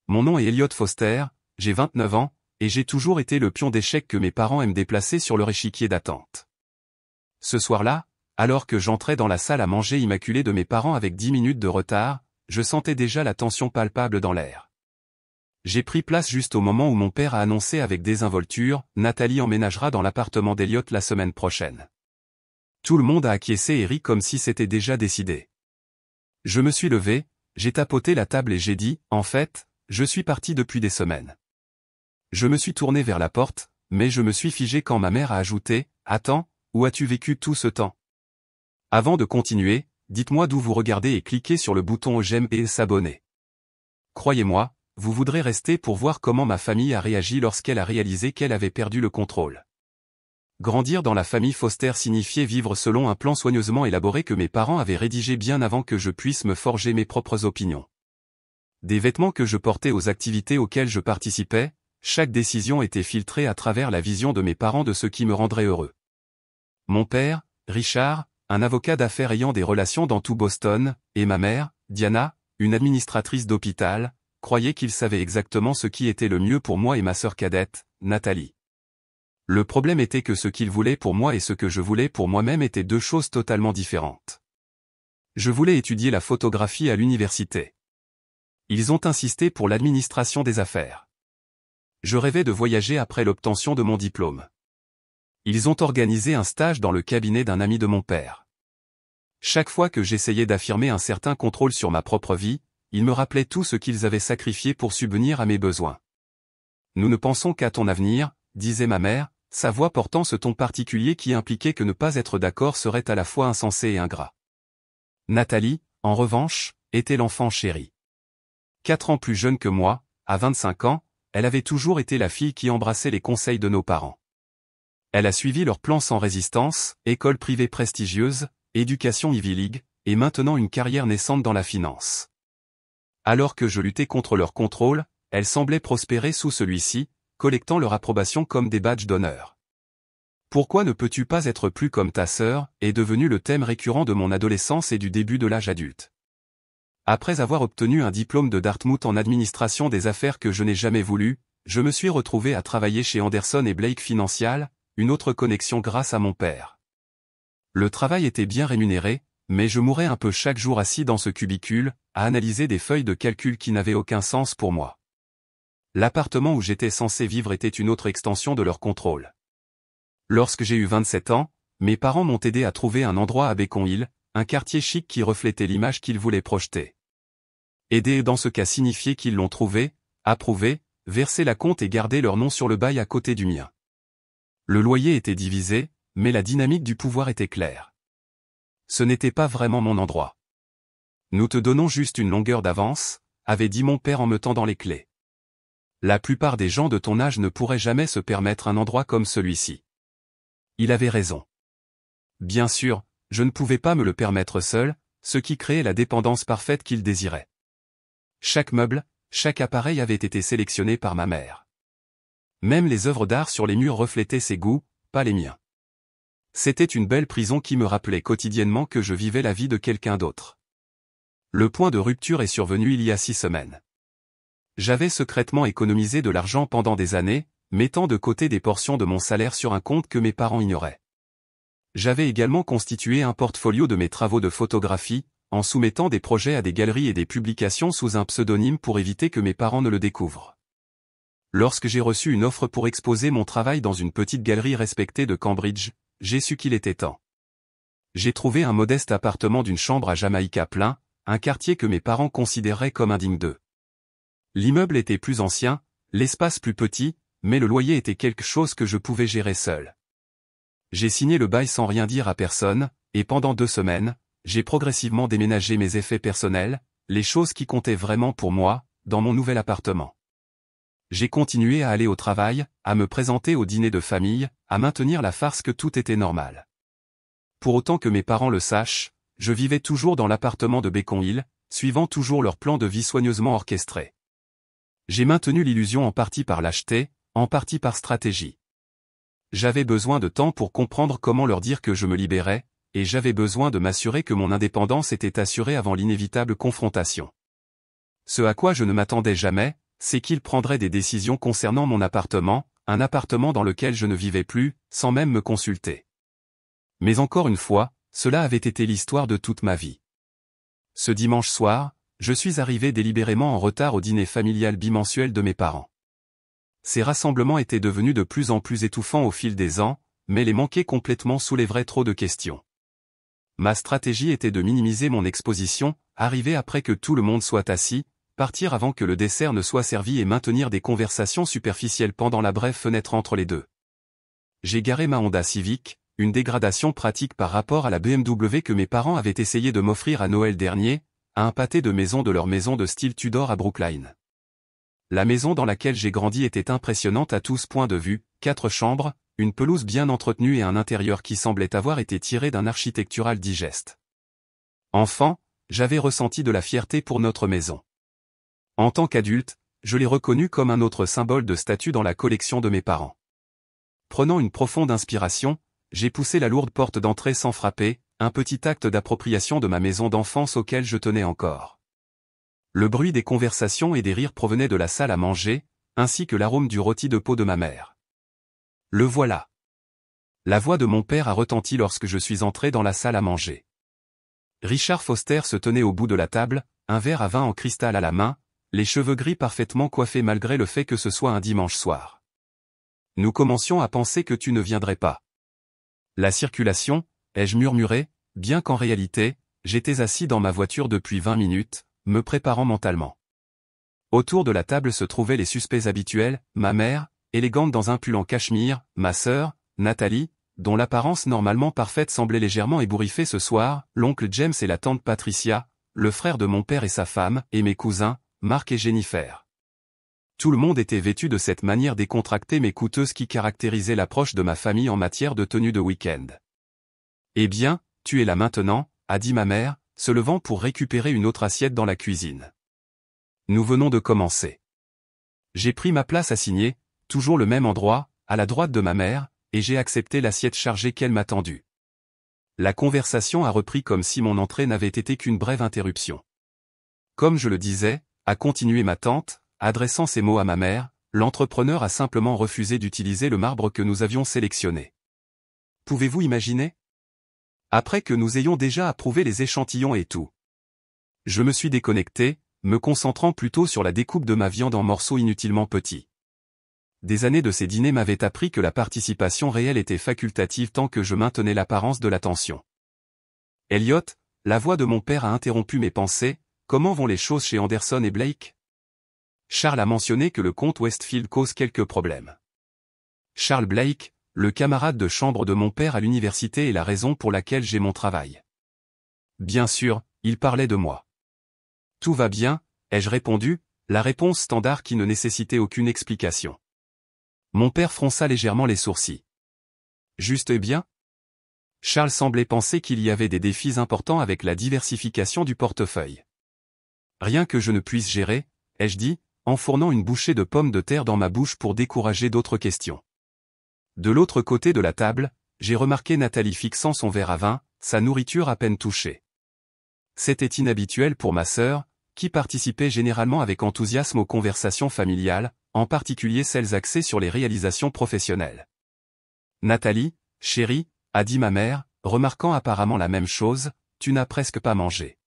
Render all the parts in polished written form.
Mon nom est Elliot Foster, j'ai 29 ans, et j'ai toujours été le pion d'échec que mes parents aiment déplacer sur leur échiquier d'attente. Ce soir-là, alors que j'entrais dans la salle à manger immaculée de mes parents avec 10 minutes de retard, je sentais déjà la tension palpable dans l'air. J'ai pris place juste au moment où mon père a annoncé avec désinvolture « Nathalie emménagera dans l'appartement d'Elliot la semaine prochaine ». Tout le monde a acquiescé et ri comme si c'était déjà décidé. Je me suis levé, j'ai tapoté la table et j'ai dit « En fait, je suis parti depuis des semaines ». Je me suis tourné vers la porte, mais je me suis figé quand ma mère a ajouté « Attends, où as-tu vécu tout ce temps ?» Avant de continuer, dites-moi d'où vous regardez et cliquez sur le bouton j'aime et s'abonner. Croyez-moi, vous voudrez rester pour voir comment ma famille a réagi lorsqu'elle a réalisé qu'elle avait perdu le contrôle. Grandir dans la famille Foster signifiait vivre selon un plan soigneusement élaboré que mes parents avaient rédigé bien avant que je puisse me forger mes propres opinions. Des vêtements que je portais aux activités auxquelles je participais, chaque décision était filtrée à travers la vision de mes parents de ce qui me rendrait heureux. Mon père, Richard, un avocat d'affaires ayant des relations dans tout Boston, et ma mère, Diana, une administratrice d'hôpital, croyaient qu'ils savaient exactement ce qui était le mieux pour moi et ma sœur cadette, Nathalie. Le problème était que ce qu'ils voulaient pour moi et ce que je voulais pour moi-même étaient deux choses totalement différentes. Je voulais étudier la photographie à l'université. Ils ont insisté pour l'administration des affaires. Je rêvais de voyager après l'obtention de mon diplôme. Ils ont organisé un stage dans le cabinet d'un ami de mon père. Chaque fois que j'essayais d'affirmer un certain contrôle sur ma propre vie, ils me rappelaient tout ce qu'ils avaient sacrifié pour subvenir à mes besoins. Nous ne pensons qu'à ton avenir, disait ma mère, sa voix portant ce ton particulier qui impliquait que ne pas être d'accord serait à la fois insensé et ingrat. Nathalie, en revanche, était l'enfant chéri. 4 ans plus jeune que moi, à 25 ans, elle avait toujours été la fille qui embrassait les conseils de nos parents. Elle a suivi leur plan sans résistance, école privée prestigieuse, éducation Ivy League, et maintenant une carrière naissante dans la finance. Alors que je luttais contre leur contrôle, elle semblait prospérer sous celui-ci, collectant leur approbation comme des badges d'honneur. Pourquoi ne peux-tu pas être plus comme ta sœur, est devenu le thème récurrent de mon adolescence et du début de l'âge adulte. Après avoir obtenu un diplôme de Dartmouth en administration des affaires que je n'ai jamais voulu, je me suis retrouvé à travailler chez Anderson et Blake Financial, une autre connexion grâce à mon père. Le travail était bien rémunéré, mais je mourais un peu chaque jour assis dans ce cubicule, à analyser des feuilles de calcul qui n'avaient aucun sens pour moi. L'appartement où j'étais censé vivre était une autre extension de leur contrôle. Lorsque j'ai eu 27 ans, mes parents m'ont aidé à trouver un endroit à Beacon Hill, un quartier chic qui reflétait l'image qu'ils voulaient projeter. Aider dans ce cas signifiait qu'ils l'ont trouvé, approuvé, versé la compte et gardé leur nom sur le bail à côté du mien. Le loyer était divisé, mais la dynamique du pouvoir était claire. Ce n'était pas vraiment mon endroit. Nous te donnons juste une longueur d'avance, avait dit mon père en me tendant les clés. La plupart des gens de ton âge ne pourraient jamais se permettre un endroit comme celui-ci. Il avait raison. Bien sûr, je ne pouvais pas me le permettre seul, ce qui créait la dépendance parfaite qu'il désirait. Chaque meuble, chaque appareil avait été sélectionné par ma mère. Même les œuvres d'art sur les murs reflétaient ses goûts, pas les miens. C'était une belle prison qui me rappelait quotidiennement que je vivais la vie de quelqu'un d'autre. Le point de rupture est survenu il y a 6 semaines. J'avais secrètement économisé de l'argent pendant des années, mettant de côté des portions de mon salaire sur un compte que mes parents ignoraient. J'avais également constitué un portfolio de mes travaux de photographie, en soumettant des projets à des galeries et des publications sous un pseudonyme pour éviter que mes parents ne le découvrent. Lorsque j'ai reçu une offre pour exposer mon travail dans une petite galerie respectée de Cambridge, j'ai su qu'il était temps. J'ai trouvé un modeste appartement d'une chambre à Jamaïca plein, un quartier que mes parents considéraient comme indigne d'eux. L'immeuble était plus ancien, l'espace plus petit, mais le loyer était quelque chose que je pouvais gérer seul. J'ai signé le bail sans rien dire à personne, et pendant 2 semaines, j'ai progressivement déménagé mes effets personnels, les choses qui comptaient vraiment pour moi, dans mon nouvel appartement. J'ai continué à aller au travail, à me présenter au dîner de famille, à maintenir la farce que tout était normal. Pour autant que mes parents le sachent, je vivais toujours dans l'appartement de Beacon Hill, suivant toujours leur plan de vie soigneusement orchestré. J'ai maintenu l'illusion en partie par lâcheté, en partie par stratégie. J'avais besoin de temps pour comprendre comment leur dire que je me libérais, et j'avais besoin de m'assurer que mon indépendance était assurée avant l'inévitable confrontation. Ce à quoi je ne m'attendais jamais, c'est qu'il prendrait des décisions concernant mon appartement, un appartement dans lequel je ne vivais plus, sans même me consulter. Mais encore une fois, cela avait été l'histoire de toute ma vie. Ce dimanche soir, je suis arrivé délibérément en retard au dîner familial bimensuel de mes parents. Ces rassemblements étaient devenus de plus en plus étouffants au fil des ans, mais les manquer complètement soulèverait trop de questions. Ma stratégie était de minimiser mon exposition, arriver après que tout le monde soit assis, partir avant que le dessert ne soit servi et maintenir des conversations superficielles pendant la brève fenêtre entre les deux. J'ai garé ma Honda Civic, une dégradation pratique par rapport à la BMW que mes parents avaient essayé de m'offrir à Noël dernier, à un pâté de maison de leur maison de style Tudor à Brookline. La maison dans laquelle j'ai grandi était impressionnante à tous points de vue, 4 chambres, une pelouse bien entretenue et un intérieur qui semblait avoir été tiré d'un architectural digeste. Enfant, j'avais ressenti de la fierté pour notre maison. En tant qu'adulte, je l'ai reconnue comme un autre symbole de statut dans la collection de mes parents. Prenant une profonde inspiration, j'ai poussé la lourde porte d'entrée sans frapper, un petit acte d'appropriation de ma maison d'enfance auquel je tenais encore. Le bruit des conversations et des rires provenait de la salle à manger, ainsi que l'arôme du rôti de peau de ma mère. Le voilà. La voix de mon père a retenti lorsque je suis entré dans la salle à manger. Richard Foster se tenait au bout de la table, un verre à vin en cristal à la main, les cheveux gris parfaitement coiffés malgré le fait que ce soit un dimanche soir. Nous commencions à penser que tu ne viendrais pas. La circulation, ai-je murmuré, bien qu'en réalité, j'étais assis dans ma voiture depuis 20 minutes, me préparant mentalement. Autour de la table se trouvaient les suspects habituels, ma mère, élégante dans un pull en cachemire, ma sœur, Nathalie, dont l'apparence normalement parfaite semblait légèrement ébouriffée ce soir, l'oncle James et la tante Patricia, le frère de mon père et sa femme, et mes cousins, Marc et Jennifer. Tout le monde était vêtu de cette manière décontractée mais coûteuse qui caractérisait l'approche de ma famille en matière de tenue de week-end. « Eh bien, tu es là maintenant » a dit ma mère, se levant pour récupérer une autre assiette dans la cuisine. Nous venons de commencer. J'ai pris ma place assignée, toujours le même endroit, à la droite de ma mère, et j'ai accepté l'assiette chargée qu'elle m'a tendue. La conversation a repris comme si mon entrée n'avait été qu'une brève interruption. Comme je le disais, a continué ma tante, adressant ces mots à ma mère, l'entrepreneur a simplement refusé d'utiliser le marbre que nous avions sélectionné. Pouvez-vous imaginer ? Après que nous ayons déjà approuvé les échantillons et tout. Je me suis déconnecté, me concentrant plutôt sur la découpe de ma viande en morceaux inutilement petits. Des années de ces dîners m'avaient appris que la participation réelle était facultative tant que je maintenais l'apparence de l'attention. Elliot, la voix de mon père a interrompu mes pensées, comment vont les choses chez Anderson et Blake ? Charles a mentionné que le comte Westfield cause quelques problèmes. Charles Blake, le camarade de chambre de mon père à l'université est la raison pour laquelle j'ai mon travail. Bien sûr, il parlait de moi. Tout va bien, ai-je répondu, la réponse standard qui ne nécessitait aucune explication. Mon père fronça légèrement les sourcils. Juste et bien ? Charles semblait penser qu'il y avait des défis importants avec la diversification du portefeuille. Rien que je ne puisse gérer, ai-je dit, en fournant une bouchée de pommes de terre dans ma bouche pour décourager d'autres questions. De l'autre côté de la table, j'ai remarqué Nathalie fixant son verre à vin, sa nourriture à peine touchée. C'était inhabituel pour ma sœur, qui participait généralement avec enthousiasme aux conversations familiales, en particulier celles axées sur les réalisations professionnelles. Nathalie, chérie, a dit ma mère, remarquant apparemment la même chose, tu n'as presque pas mangé.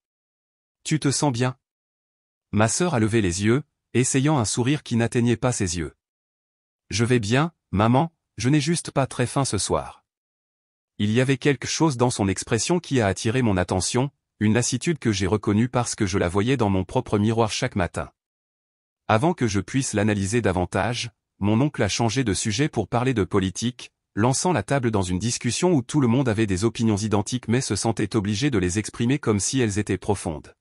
Tu te sens bien ? Ma sœur a levé les yeux, essayant un sourire qui n'atteignait pas ses yeux. Je vais bien, maman, je n'ai juste pas très faim ce soir. Il y avait quelque chose dans son expression qui a attiré mon attention, une lassitude que j'ai reconnue parce que je la voyais dans mon propre miroir chaque matin. Avant que je puisse l'analyser davantage, mon oncle a changé de sujet pour parler de politique, lançant la table dans une discussion où tout le monde avait des opinions identiques mais se sentait obligé de les exprimer comme si elles étaient profondes.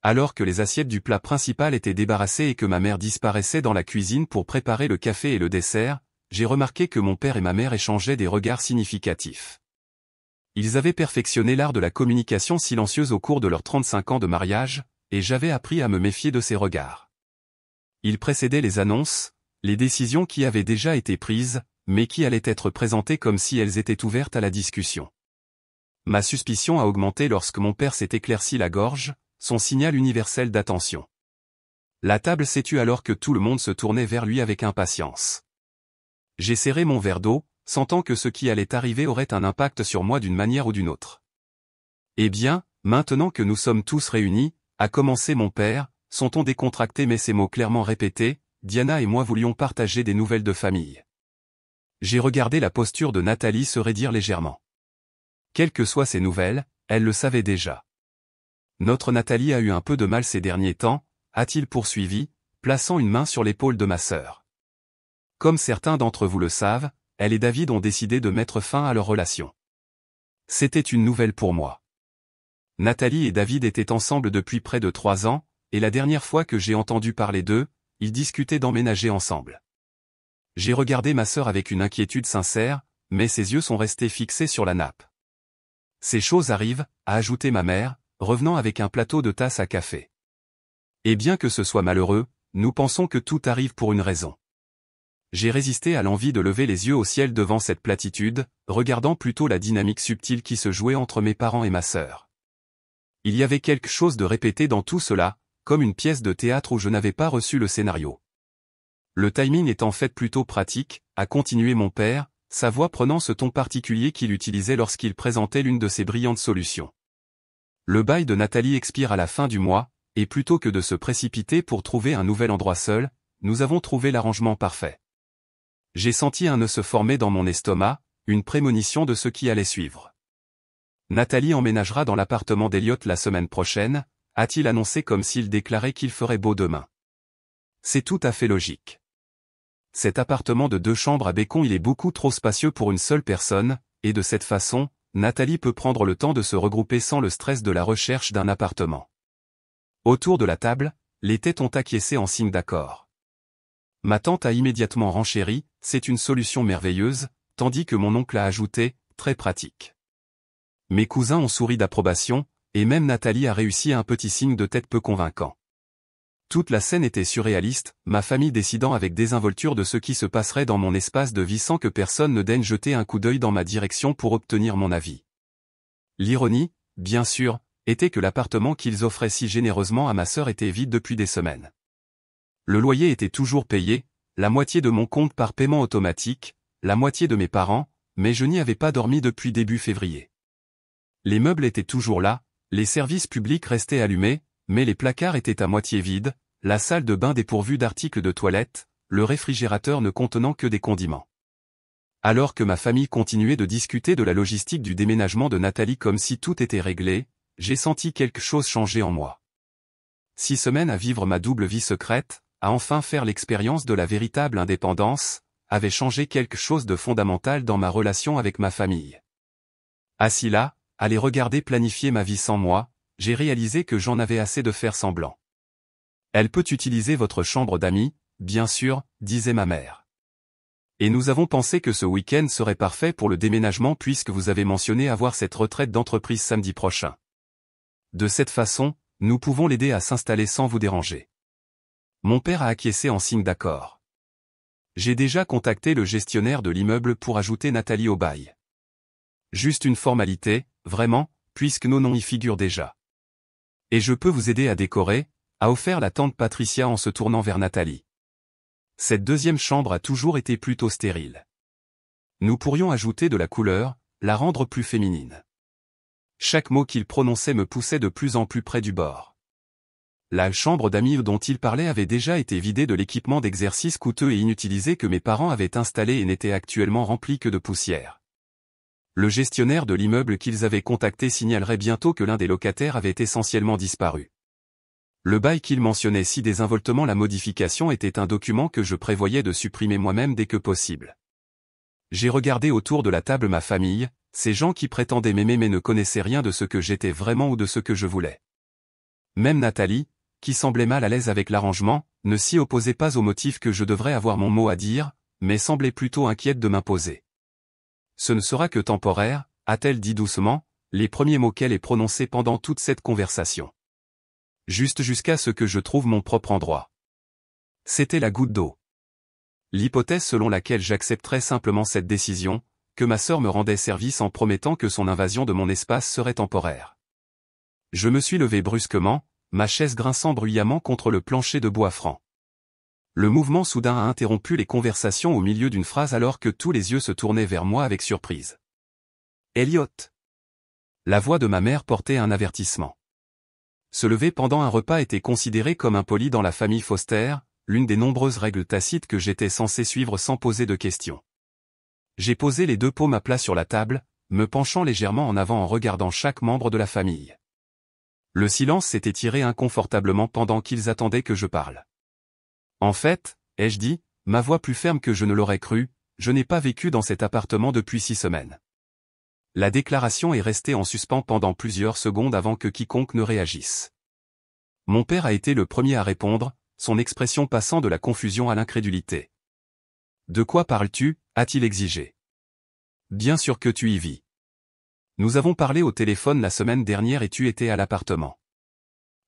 Alors que les assiettes du plat principal étaient débarrassées et que ma mère disparaissait dans la cuisine pour préparer le café et le dessert, j'ai remarqué que mon père et ma mère échangeaient des regards significatifs. Ils avaient perfectionné l'art de la communication silencieuse au cours de leurs 35 ans de mariage, et j'avais appris à me méfier de ces regards. Ils précédaient les annonces, les décisions qui avaient déjà été prises, mais qui allaient être présentées comme si elles étaient ouvertes à la discussion. Ma suspicion a augmenté lorsque mon père s'est éclairci la gorge, son signal universel d'attention. La table s'est tue alors que tout le monde se tournait vers lui avec impatience. J'ai serré mon verre d'eau, sentant que ce qui allait arriver aurait un impact sur moi d'une manière ou d'une autre. Eh bien, maintenant que nous sommes tous réunis, a commencé mon père, son ton décontracté mais ses mots clairement répétés, Diana et moi voulions partager des nouvelles de famille. J'ai regardé la posture de Nathalie se raidir légèrement. Quelles que soient ces nouvelles, elle le savait déjà. Notre Nathalie a eu un peu de mal ces derniers temps, a-t-il poursuivi, plaçant une main sur l'épaule de ma sœur. Comme certains d'entre vous le savent, elle et David ont décidé de mettre fin à leur relation. C'était une nouvelle pour moi. Nathalie et David étaient ensemble depuis près de 3 ans, et la dernière fois que j'ai entendu parler d'eux, ils discutaient d'emménager ensemble. J'ai regardé ma sœur avec une inquiétude sincère, mais ses yeux sont restés fixés sur la nappe. Ces choses arrivent, a ajouté ma mère, revenant avec un plateau de tasses à café. Et bien que ce soit malheureux, nous pensons que tout arrive pour une raison. J'ai résisté à l'envie de lever les yeux au ciel devant cette platitude, regardant plutôt la dynamique subtile qui se jouait entre mes parents et ma sœur. Il y avait quelque chose de répété dans tout cela, comme une pièce de théâtre où je n'avais pas reçu le scénario. Le timing est en fait plutôt pratique, a continué mon père, sa voix prenant ce ton particulier qu'il utilisait lorsqu'il présentait l'une de ses brillantes solutions. Le bail de Nathalie expire à la fin du mois, et plutôt que de se précipiter pour trouver un nouvel endroit seul, nous avons trouvé l'arrangement parfait. J'ai senti un nœud se former dans mon estomac, une prémonition de ce qui allait suivre. Nathalie emménagera dans l'appartement d'Eliott la semaine prochaine, a-t-il annoncé comme s'il déclarait qu'il ferait beau demain. C'est tout à fait logique. Cet appartement de 2 chambres à Bécon il est beaucoup trop spacieux pour une seule personne, et de cette façon, Nathalie peut prendre le temps de se regrouper sans le stress de la recherche d'un appartement. Autour de la table, les têtes ont acquiescé en signe d'accord. Ma tante a immédiatement renchéri, c'est une solution merveilleuse, tandis que mon oncle a ajouté, très pratique. Mes cousins ont souri d'approbation, et même Nathalie a réussi un petit signe de tête peu convaincant. Toute la scène était surréaliste, ma famille décidant avec désinvolture de ce qui se passerait dans mon espace de vie sans que personne ne daigne jeter un coup d'œil dans ma direction pour obtenir mon avis. L'ironie, bien sûr, était que l'appartement qu'ils offraient si généreusement à ma sœur était vide depuis des semaines. Le loyer était toujours payé, la moitié de mon compte par paiement automatique, la moitié de mes parents, mais je n'y avais pas dormi depuis début février. Les meubles étaient toujours là, les services publics restaient allumés, mais les placards étaient à moitié vides, la salle de bain dépourvue d'articles de toilette, le réfrigérateur ne contenant que des condiments. Alors que ma famille continuait de discuter de la logistique du déménagement de Nathalie comme si tout était réglé, j'ai senti quelque chose changer en moi. 6 semaines à vivre ma double vie secrète, à enfin faire l'expérience de la véritable indépendance, avait changé quelque chose de fondamental dans ma relation avec ma famille. Assis là, à les regarder planifier ma vie sans moi, j'ai réalisé que j'en avais assez de faire semblant. Elle peut utiliser votre chambre d'amis, bien sûr, disait ma mère. Et nous avons pensé que ce week-end serait parfait pour le déménagement puisque vous avez mentionné avoir cette retraite d'entreprise samedi prochain. De cette façon, nous pouvons l'aider à s'installer sans vous déranger. Mon père a acquiescé en signe d'accord. J'ai déjà contacté le gestionnaire de l'immeuble pour ajouter Nathalie au bail. Juste une formalité, vraiment, puisque nos noms y figurent déjà. Et je peux vous aider à décorer, a offert la tante Patricia en se tournant vers Nathalie. Cette deuxième chambre a toujours été plutôt stérile. Nous pourrions ajouter de la couleur, la rendre plus féminine. Chaque mot qu'il prononçait me poussait de plus en plus près du bord. La chambre d'amis dont il parlait avait déjà été vidée de l'équipement d'exercice coûteux et inutilisé que mes parents avaient installé et n'était actuellement rempli que de poussière. Le gestionnaire de l'immeuble qu'ils avaient contacté signalerait bientôt que l'un des locataires avait essentiellement disparu. Le bail qu'il mentionnait si désinvoltement la modification était un document que je prévoyais de supprimer moi-même dès que possible. J'ai regardé autour de la table ma famille, ces gens qui prétendaient m'aimer mais ne connaissaient rien de ce que j'étais vraiment ou de ce que je voulais. Même Nathalie, qui semblait mal à l'aise avec l'arrangement, ne s'y opposait pas au motif que je devrais avoir mon mot à dire, mais semblait plutôt inquiète de m'imposer. Ce ne sera que temporaire, a-t-elle dit doucement, les premiers mots qu'elle ait prononcés pendant toute cette conversation. Juste jusqu'à ce que je trouve mon propre endroit. C'était la goutte d'eau. L'hypothèse selon laquelle j'accepterais simplement cette décision, que ma sœur me rendait service en promettant que son invasion de mon espace serait temporaire. Je me suis levé brusquement, ma chaise grinçant bruyamment contre le plancher de bois franc. Le mouvement soudain a interrompu les conversations au milieu d'une phrase alors que tous les yeux se tournaient vers moi avec surprise. Elliot. La voix de ma mère portait un avertissement. Se lever pendant un repas était considéré comme impoli dans la famille Foster, l'une des nombreuses règles tacites que j'étais censé suivre sans poser de questions. J'ai posé les deux paumes à plat sur la table, me penchant légèrement en avant en regardant chaque membre de la famille. Le silence s'était tiré inconfortablement pendant qu'ils attendaient que je parle. En fait, ai-je dit, ma voix plus ferme que je ne l'aurais cru, je n'ai pas vécu dans cet appartement depuis 6 semaines. La déclaration est restée en suspens pendant plusieurs secondes avant que quiconque ne réagisse. Mon père a été le premier à répondre, son expression passant de la confusion à l'incrédulité. De quoi parles-tu, a-t-il exigé. Bien sûr que tu y vis. Nous avons parlé au téléphone la semaine dernière et tu étais à l'appartement.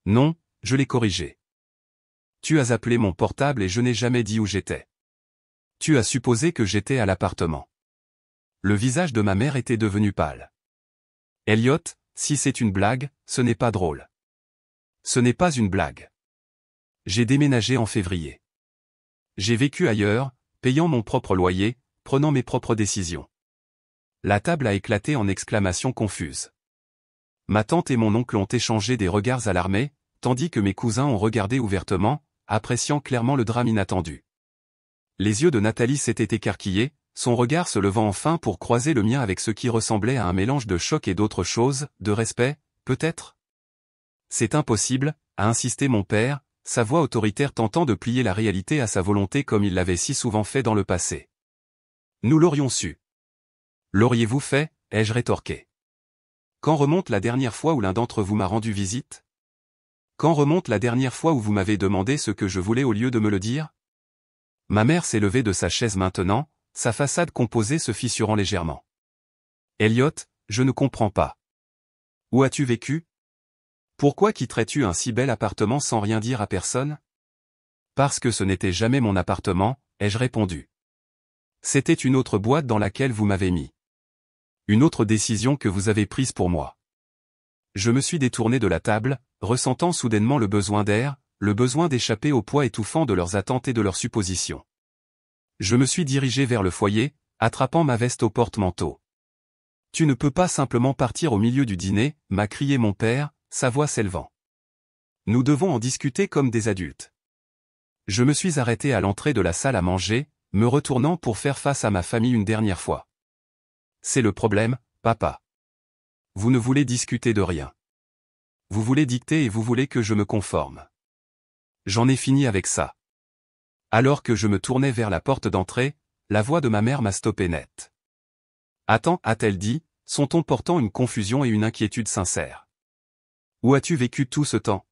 Non, je l'ai corrigé. Tu as appelé mon portable et je n'ai jamais dit où j'étais. Tu as supposé que j'étais à l'appartement. Le visage de ma mère était devenu pâle. Elliot, si c'est une blague, ce n'est pas drôle. Ce n'est pas une blague. J'ai déménagé en février. J'ai vécu ailleurs, payant mon propre loyer, prenant mes propres décisions. La table a éclaté en exclamations confuses. Ma tante et mon oncle ont échangé des regards alarmés, tandis que mes cousins ont regardé ouvertement, appréciant clairement le drame inattendu. Les yeux de Nathalie s'étaient écarquillés, son regard se levant enfin pour croiser le mien avec ce qui ressemblait à un mélange de choc et d'autre chose, de respect, peut-être ? C'est impossible, a insisté mon père, sa voix autoritaire tentant de plier la réalité à sa volonté comme il l'avait si souvent fait dans le passé. Nous l'aurions su. L'auriez-vous fait, ai-je rétorqué. Quand remonte la dernière fois où l'un d'entre vous m'a rendu visite ? Quand remonte la dernière fois où vous m'avez demandé ce que je voulais au lieu de me le dire ? Ma mère s'est levée de sa chaise maintenant, sa façade composée se fissurant légèrement. Elliot, je ne comprends pas. Où as-tu vécu ? Pourquoi quitterais-tu un si bel appartement sans rien dire à personne ? Parce que ce n'était jamais mon appartement, ai-je répondu. C'était une autre boîte dans laquelle vous m'avez mis. Une autre décision que vous avez prise pour moi. Je me suis détourné de la table, ressentant soudainement le besoin d'air, le besoin d'échapper au poids étouffant de leurs attentes et de leurs suppositions. Je me suis dirigé vers le foyer, attrapant ma veste au porte-manteau. Tu ne peux pas simplement partir au milieu du dîner, m'a crié mon père, sa voix s'élevant. Nous devons en discuter comme des adultes. Je me suis arrêté à l'entrée de la salle à manger, me retournant pour faire face à ma famille une dernière fois. C'est le problème, papa. Vous ne voulez discuter de rien. Vous voulez dicter et vous voulez que je me conforme. J'en ai fini avec ça. Alors que je me tournais vers la porte d'entrée, la voix de ma mère m'a stoppé net. Attends, a-t-elle dit, son ton portant une confusion et une inquiétude sincères. Où as-tu vécu tout ce temps ?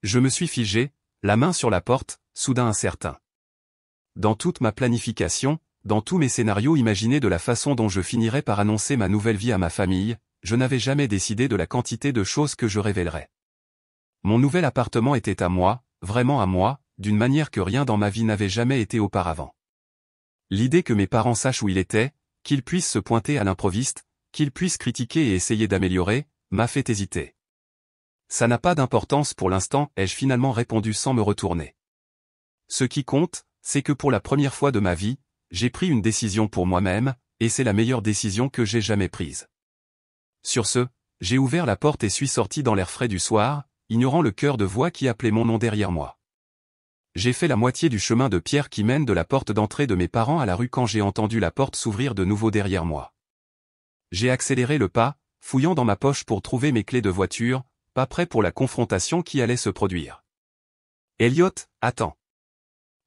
Je me suis figé, la main sur la porte, soudain incertain. Dans toute ma planification, dans tous mes scénarios imaginés de la façon dont je finirais par annoncer ma nouvelle vie à ma famille, je n'avais jamais décidé de la quantité de choses que je révélerais. Mon nouvel appartement était à moi, vraiment à moi, d'une manière que rien dans ma vie n'avait jamais été auparavant. L'idée que mes parents sachent où il était, qu'ils puissent se pointer à l'improviste, qu'ils puissent critiquer et essayer d'améliorer, m'a fait hésiter. Ça n'a pas d'importance pour l'instant, ai-je finalement répondu sans me retourner. Ce qui compte, c'est que pour la première fois de ma vie, j'ai pris une décision pour moi-même, et c'est la meilleure décision que j'ai jamais prise. Sur ce, j'ai ouvert la porte et suis sorti dans l'air frais du soir, ignorant le chœur de voix qui appelait mon nom derrière moi. J'ai fait la moitié du chemin de pierre qui mène de la porte d'entrée de mes parents à la rue quand j'ai entendu la porte s'ouvrir de nouveau derrière moi. J'ai accéléré le pas, fouillant dans ma poche pour trouver mes clés de voiture, pas prêt pour la confrontation qui allait se produire. Elliot, attends.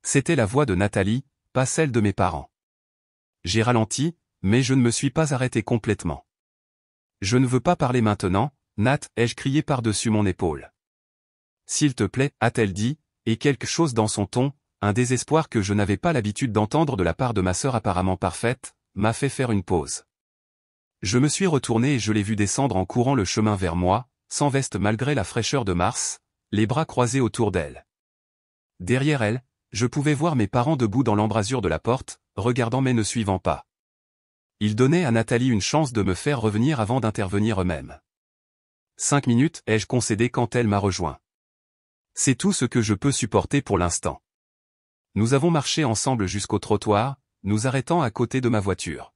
C'était la voix de Nathalie, pas celle de mes parents. J'ai ralenti, mais je ne me suis pas arrêté complètement. Je ne veux pas parler maintenant, Nat, ai-je crié par-dessus mon épaule. S'il te plaît, a-t-elle dit, et quelque chose dans son ton, un désespoir que je n'avais pas l'habitude d'entendre de la part de ma sœur apparemment parfaite, m'a fait faire une pause. Je me suis retourné et je l'ai vu descendre en courant le chemin vers moi, sans veste malgré la fraîcheur de mars, les bras croisés autour d'elle. Derrière elle, je pouvais voir mes parents debout dans l'embrasure de la porte, regardant mais ne suivant pas. Ils donnaient à Nathalie une chance de me faire revenir avant d'intervenir eux-mêmes. 5 minutes, ai-je concédé quand elle m'a rejoint. C'est tout ce que je peux supporter pour l'instant. Nous avons marché ensemble jusqu'au trottoir, nous arrêtant à côté de ma voiture.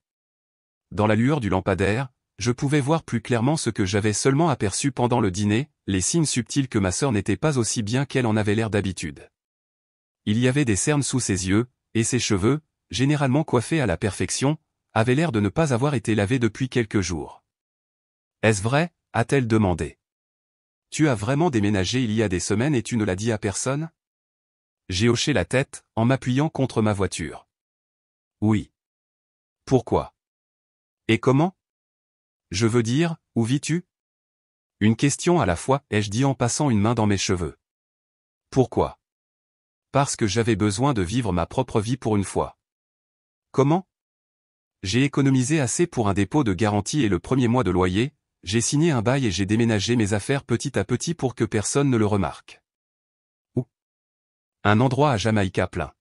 Dans la lueur du lampadaire, je pouvais voir plus clairement ce que j'avais seulement aperçu pendant le dîner, les signes subtils que ma sœur n'était pas aussi bien qu'elle en avait l'air d'habitude. Il y avait des cernes sous ses yeux, et ses cheveux, généralement coiffés à la perfection, avaient l'air de ne pas avoir été lavés depuis quelques jours. « Est-ce vrai ?» a-t-elle demandé. « Tu as vraiment déménagé il y a des semaines et tu ne l'as dit à personne ?» J'ai hoché la tête, en m'appuyant contre ma voiture. « Oui. »« Pourquoi ?»« Et comment ?»« Je veux dire, où vis-tu ?» Une question à la fois, ai-je dit en passant une main dans mes cheveux. « Pourquoi ?» Parce que j'avais besoin de vivre ma propre vie pour une fois. « Comment ?» J'ai économisé assez pour un dépôt de garantie et le premier mois de loyer, j'ai signé un bail et j'ai déménagé mes affaires petit à petit pour que personne ne le remarque. Où ? Un endroit à Jamaïca plein.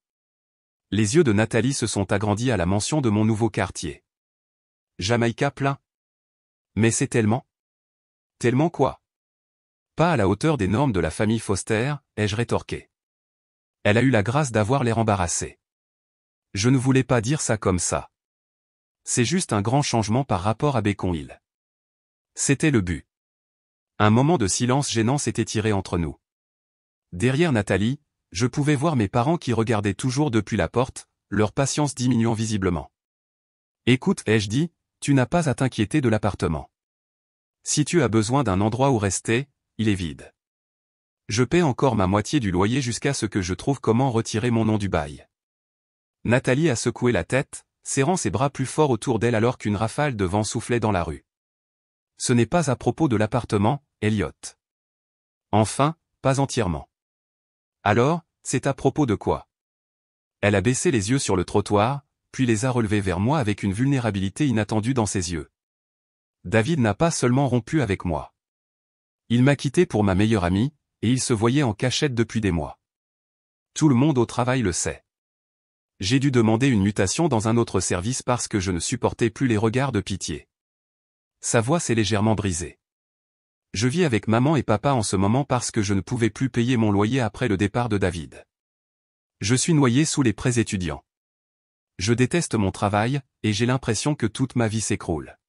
Les yeux de Nathalie se sont agrandis à la mention de mon nouveau quartier. Jamaïca plein. Mais c'est tellement. Tellement quoi ? Pas à la hauteur des normes de la famille Foster, ai-je rétorqué. Elle a eu la grâce d'avoir l'air embarrassée. Je ne voulais pas dire ça comme ça. C'est juste un grand changement par rapport à Beacon Hill. C'était le but. Un moment de silence gênant s'est étiré entre nous. Derrière Nathalie, je pouvais voir mes parents qui regardaient toujours depuis la porte, leur patience diminuant visiblement. « Écoute, ai-je dit, tu n'as pas à t'inquiéter de l'appartement. Si tu as besoin d'un endroit où rester, il est vide. Je paie encore ma moitié du loyer jusqu'à ce que je trouve comment retirer mon nom du bail. » Nathalie a secoué la tête, serrant ses bras plus fort autour d'elle alors qu'une rafale de vent soufflait dans la rue. Ce n'est pas à propos de l'appartement, Elliot. Enfin, pas entièrement. Alors, c'est à propos de quoi? Elle a baissé les yeux sur le trottoir, puis les a relevés vers moi avec une vulnérabilité inattendue dans ses yeux. David n'a pas seulement rompu avec moi. Il m'a quitté pour ma meilleure amie, et il se voyait en cachette depuis des mois. Tout le monde au travail le sait. J'ai dû demander une mutation dans un autre service parce que je ne supportais plus les regards de pitié. Sa voix s'est légèrement brisée. Je vis avec maman et papa en ce moment parce que je ne pouvais plus payer mon loyer après le départ de David. Je suis noyé sous les prêts étudiants. Je déteste mon travail, et j'ai l'impression que toute ma vie s'écroule.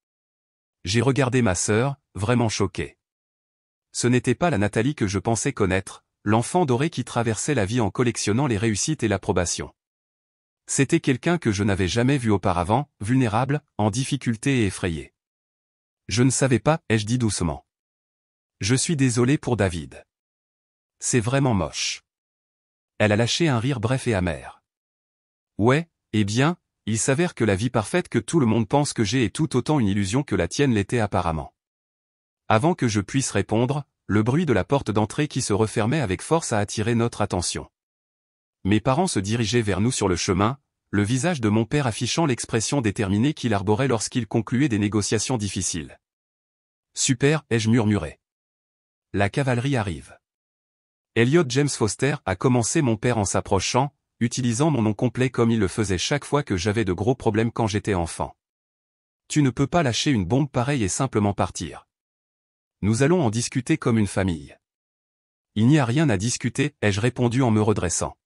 J'ai regardé ma sœur, vraiment choquée. Ce n'était pas la Nathalie que je pensais connaître, l'enfant doré qui traversait la vie en collectionnant les réussites et l'approbation. C'était quelqu'un que je n'avais jamais vu auparavant, vulnérable, en difficulté et effrayé. Je ne savais pas, ai-je dit doucement. Je suis désolé pour David. C'est vraiment moche. Elle a lâché un rire bref et amer. Ouais, eh bien, il s'avère que la vie parfaite que tout le monde pense que j'ai est tout autant une illusion que la tienne l'était apparemment. Avant que je puisse répondre, le bruit de la porte d'entrée qui se refermait avec force a attiré notre attention. Mes parents se dirigeaient vers nous sur le chemin, le visage de mon père affichant l'expression déterminée qu'il arborait lorsqu'il concluait des négociations difficiles. Super, ai-je murmuré. La cavalerie arrive. Elliot James Foster, a commencé mon père en s'approchant, utilisant mon nom complet comme il le faisait chaque fois que j'avais de gros problèmes quand j'étais enfant. Tu ne peux pas lâcher une bombe pareille et simplement partir. Nous allons en discuter comme une famille. Il n'y a rien à discuter, ai-je répondu en me redressant.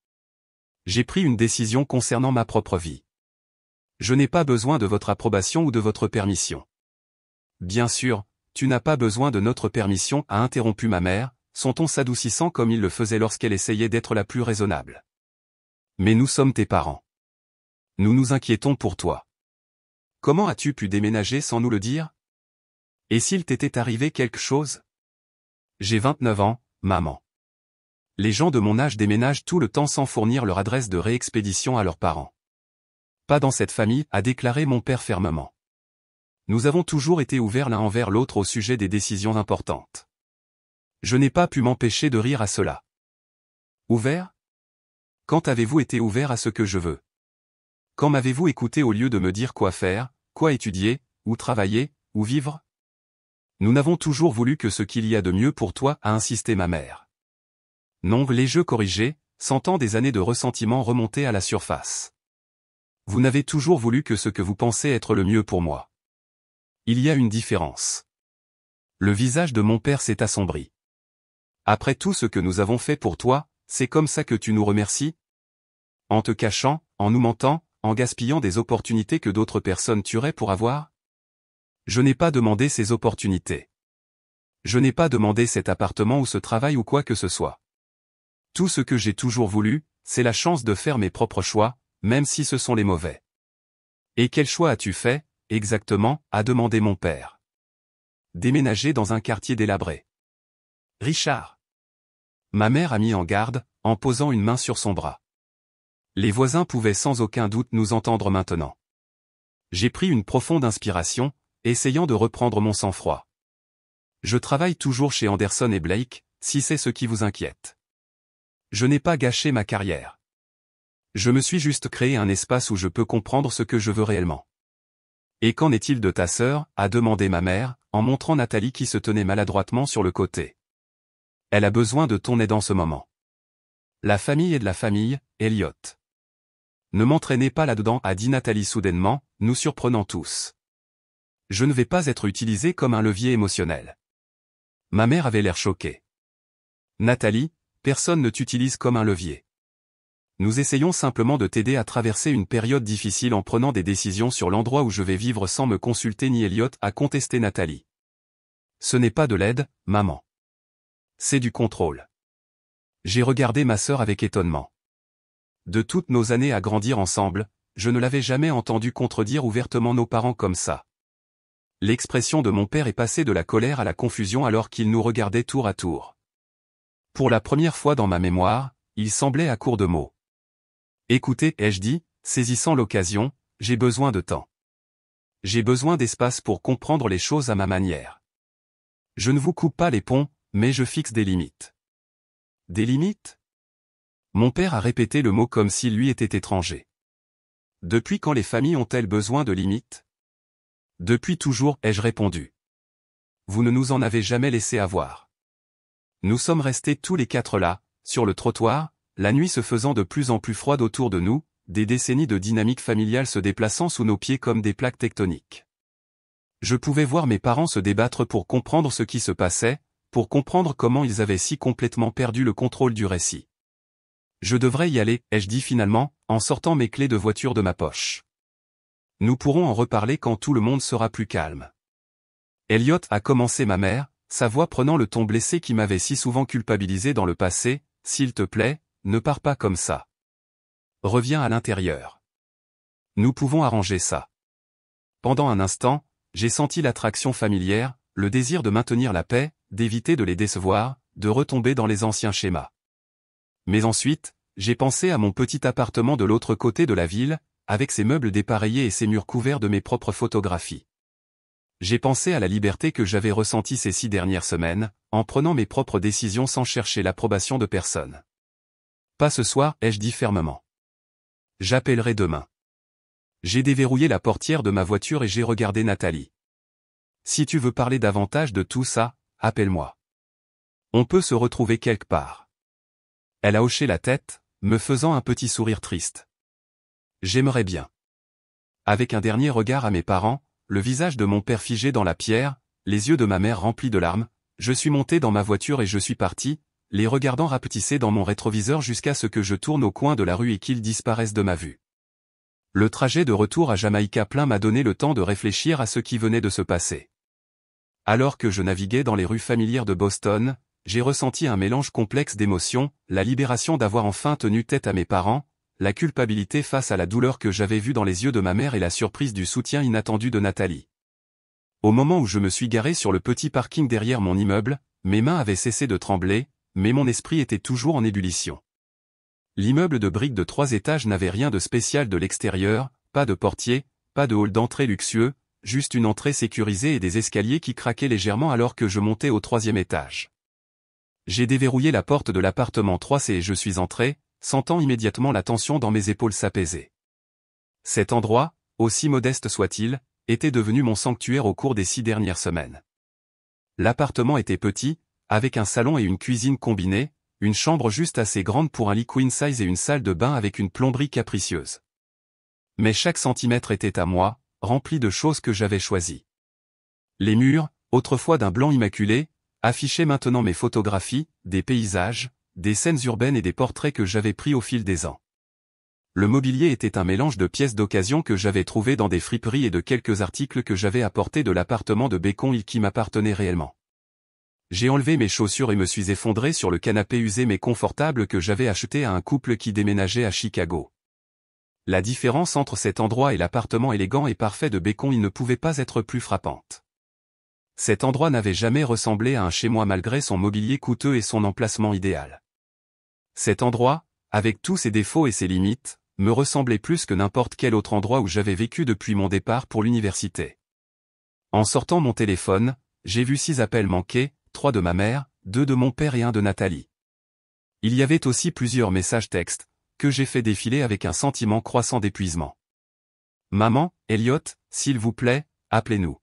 J'ai pris une décision concernant ma propre vie. Je n'ai pas besoin de votre approbation ou de votre permission. Bien sûr, tu n'as pas besoin de notre permission, a interrompu ma mère, son ton s'adoucissant comme il le faisait lorsqu'elle essayait d'être la plus raisonnable. Mais nous sommes tes parents. Nous nous inquiétons pour toi. Comment as-tu pu déménager sans nous le dire? Et s'il t'était arrivé quelque chose? J'ai 29 ans, maman. Les gens de mon âge déménagent tout le temps sans fournir leur adresse de réexpédition à leurs parents. Pas dans cette famille, a déclaré mon père fermement. Nous avons toujours été ouverts l'un envers l'autre au sujet des décisions importantes. Je n'ai pas pu m'empêcher de rire à cela. Ouvert? Quand avez-vous été ouvert à ce que je veux? Quand m'avez-vous écouté au lieu de me dire quoi faire, quoi étudier, où travailler, où vivre? Nous n'avons toujours voulu que ce qu'il y a de mieux pour toi, a insisté ma mère. Non, les jeux corrigés, sentant des années de ressentiment remonter à la surface. Vous n'avez toujours voulu que ce que vous pensez être le mieux pour moi. Il y a une différence. Le visage de mon père s'est assombri. Après tout ce que nous avons fait pour toi, c'est comme ça que tu nous remercies? En te cachant, en nous mentant, en gaspillant des opportunités que d'autres personnes tueraient pour avoir? Je n'ai pas demandé ces opportunités. Je n'ai pas demandé cet appartement ou ce travail ou quoi que ce soit. Tout ce que j'ai toujours voulu, c'est la chance de faire mes propres choix, même si ce sont les mauvais. Et quel choix as-tu fait, exactement, a demandé mon père. Déménager dans un quartier délabré. Richard. Ma mère a mis en garde, en posant une main sur son bras. Les voisins pouvaient sans aucun doute nous entendre maintenant. J'ai pris une profonde inspiration, essayant de reprendre mon sang-froid. Je travaille toujours chez Anderson et Blake, si c'est ce qui vous inquiète. Je n'ai pas gâché ma carrière. Je me suis juste créé un espace où je peux comprendre ce que je veux réellement. Et qu'en est-il de ta sœur, a demandé ma mère, en montrant Nathalie qui se tenait maladroitement sur le côté. Elle a besoin de ton aide en ce moment. La famille est de la famille, Elliot. Ne m'entraînez pas là-dedans, a dit Nathalie soudainement, nous surprenant tous. Je ne vais pas être utilisé comme un levier émotionnel. Ma mère avait l'air choquée. Nathalie, personne ne t'utilise comme un levier. Nous essayons simplement de t'aider à traverser une période difficile en prenant des décisions sur l'endroit où je vais vivre sans me consulter ni Elliot, a contesté Nathalie. Ce n'est pas de l'aide, maman. C'est du contrôle. J'ai regardé ma sœur avec étonnement. De toutes nos années à grandir ensemble, je ne l'avais jamais entendu contredire ouvertement nos parents comme ça. L'expression de mon père est passée de la colère à la confusion alors qu'il nous regardait tour à tour. Pour la première fois dans ma mémoire, il semblait à court de mots. Écoutez, ai-je dit, saisissant l'occasion, j'ai besoin de temps. J'ai besoin d'espace pour comprendre les choses à ma manière. Je ne vous coupe pas les ponts, mais je fixe des limites. Des limites? Mon père a répété le mot comme s'il lui était étranger. Depuis quand les familles ont-elles besoin de limites? Depuis toujours, ai-je répondu. Vous ne nous en avez jamais laissé avoir. Nous sommes restés tous les quatre là, sur le trottoir, la nuit se faisant de plus en plus froide autour de nous, des décennies de dynamique familiale se déplaçant sous nos pieds comme des plaques tectoniques. Je pouvais voir mes parents se débattre pour comprendre ce qui se passait, pour comprendre comment ils avaient si complètement perdu le contrôle du récit. Je devrais y aller, ai-je dit finalement, en sortant mes clés de voiture de ma poche. Nous pourrons en reparler quand tout le monde sera plus calme. Elliot, a commencé ma mère, sa voix prenant le ton blessé qui m'avait si souvent culpabilisé dans le passé, s'il te plaît, ne pars pas comme ça. Reviens à l'intérieur. Nous pouvons arranger ça. Pendant un instant, j'ai senti l'attraction familière, le désir de maintenir la paix, d'éviter de les décevoir, de retomber dans les anciens schémas. Mais ensuite, j'ai pensé à mon petit appartement de l'autre côté de la ville, avec ses meubles dépareillés et ses murs couverts de mes propres photographies. J'ai pensé à la liberté que j'avais ressentie ces 6 dernières semaines, en prenant mes propres décisions sans chercher l'approbation de personne. Pas ce soir, ai-je dit fermement. J'appellerai demain. J'ai déverrouillé la portière de ma voiture et j'ai regardé Nathalie. Si tu veux parler davantage de tout ça, appelle-moi. On peut se retrouver quelque part. Elle a hoché la tête, me faisant un petit sourire triste. J'aimerais bien. Avec un dernier regard à mes parents, le visage de mon père figé dans la pierre, les yeux de ma mère remplis de larmes, je suis monté dans ma voiture et je suis parti, les regardant rapetisser dans mon rétroviseur jusqu'à ce que je tourne au coin de la rue et qu'ils disparaissent de ma vue. Le trajet de retour à Jamaïca plein m'a donné le temps de réfléchir à ce qui venait de se passer. Alors que je naviguais dans les rues familières de Boston, j'ai ressenti un mélange complexe d'émotions, la libération d'avoir enfin tenu tête à mes parents, la culpabilité face à la douleur que j'avais vue dans les yeux de ma mère et la surprise du soutien inattendu de Nathalie. Au moment où je me suis garé sur le petit parking derrière mon immeuble, mes mains avaient cessé de trembler, mais mon esprit était toujours en ébullition. L'immeuble de briques de 3 étages n'avait rien de spécial de l'extérieur, pas de portier, pas de hall d'entrée luxueux, juste une entrée sécurisée et des escaliers qui craquaient légèrement alors que je montais au 3e étage. J'ai déverrouillé la porte de l'appartement 3C et je suis entré, sentant immédiatement la tension dans mes épaules s'apaiser. Cet endroit, aussi modeste soit-il, était devenu mon sanctuaire au cours des 6 dernières semaines. L'appartement était petit, avec un salon et une cuisine combinés, une chambre juste assez grande pour un lit queen size et une salle de bain avec une plomberie capricieuse. Mais chaque centimètre était à moi, rempli de choses que j'avais choisies. Les murs, autrefois d'un blanc immaculé, affichait maintenant mes photographies, des paysages, des scènes urbaines et des portraits que j'avais pris au fil des ans. Le mobilier était un mélange de pièces d'occasion que j'avais trouvées dans des friperies et de quelques articles que j'avais apportés de l'appartement de Bacon Hill qui m'appartenait réellement. J'ai enlevé mes chaussures et me suis effondré sur le canapé usé mais confortable que j'avais acheté à un couple qui déménageait à Chicago. La différence entre cet endroit et l'appartement élégant et parfait de Bacon Hill ne pouvait pas être plus frappante. Cet endroit n'avait jamais ressemblé à un chez-moi malgré son mobilier coûteux et son emplacement idéal. Cet endroit, avec tous ses défauts et ses limites, me ressemblait plus que n'importe quel autre endroit où j'avais vécu depuis mon départ pour l'université. En sortant mon téléphone, j'ai vu 6 appels manqués, 3 de ma mère, 2 de mon père et 1 de Nathalie. Il y avait aussi plusieurs messages textes, que j'ai fait défiler avec un sentiment croissant d'épuisement. Maman, Elliot, s'il vous plaît, appelez-nous.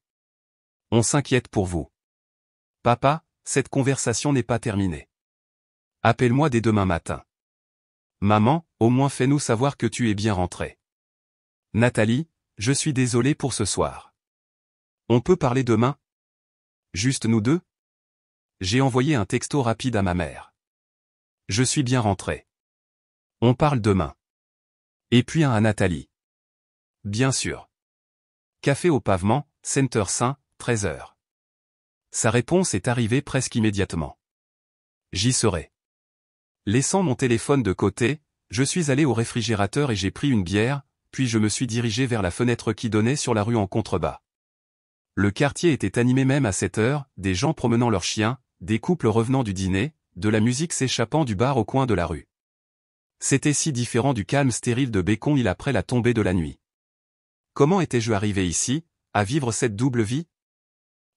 On s'inquiète pour vous. Papa, cette conversation n'est pas terminée. Appelle-moi dès demain matin. Maman, au moins fais-nous savoir que tu es bien rentrée. Nathalie, je suis désolé pour ce soir. On peut parler demain? Juste nous deux? J'ai envoyé un texto rapide à ma mère. Je suis bien rentré. On parle demain. Et puis un à Nathalie. Bien sûr. Café au pavement, Center Saint, 13h. Sa réponse est arrivée presque immédiatement. J'y serai. Laissant mon téléphone de côté, je suis allé au réfrigérateur et j'ai pris une bière, puis je me suis dirigé vers la fenêtre qui donnait sur la rue en contrebas. Le quartier était animé même à cette heure, des gens promenant leurs chiens, des couples revenant du dîner, de la musique s'échappant du bar au coin de la rue. C'était si différent du calme stérile de Bacon Hill après la tombée de la nuit. Comment étais-je arrivé ici, à vivre cette double vie?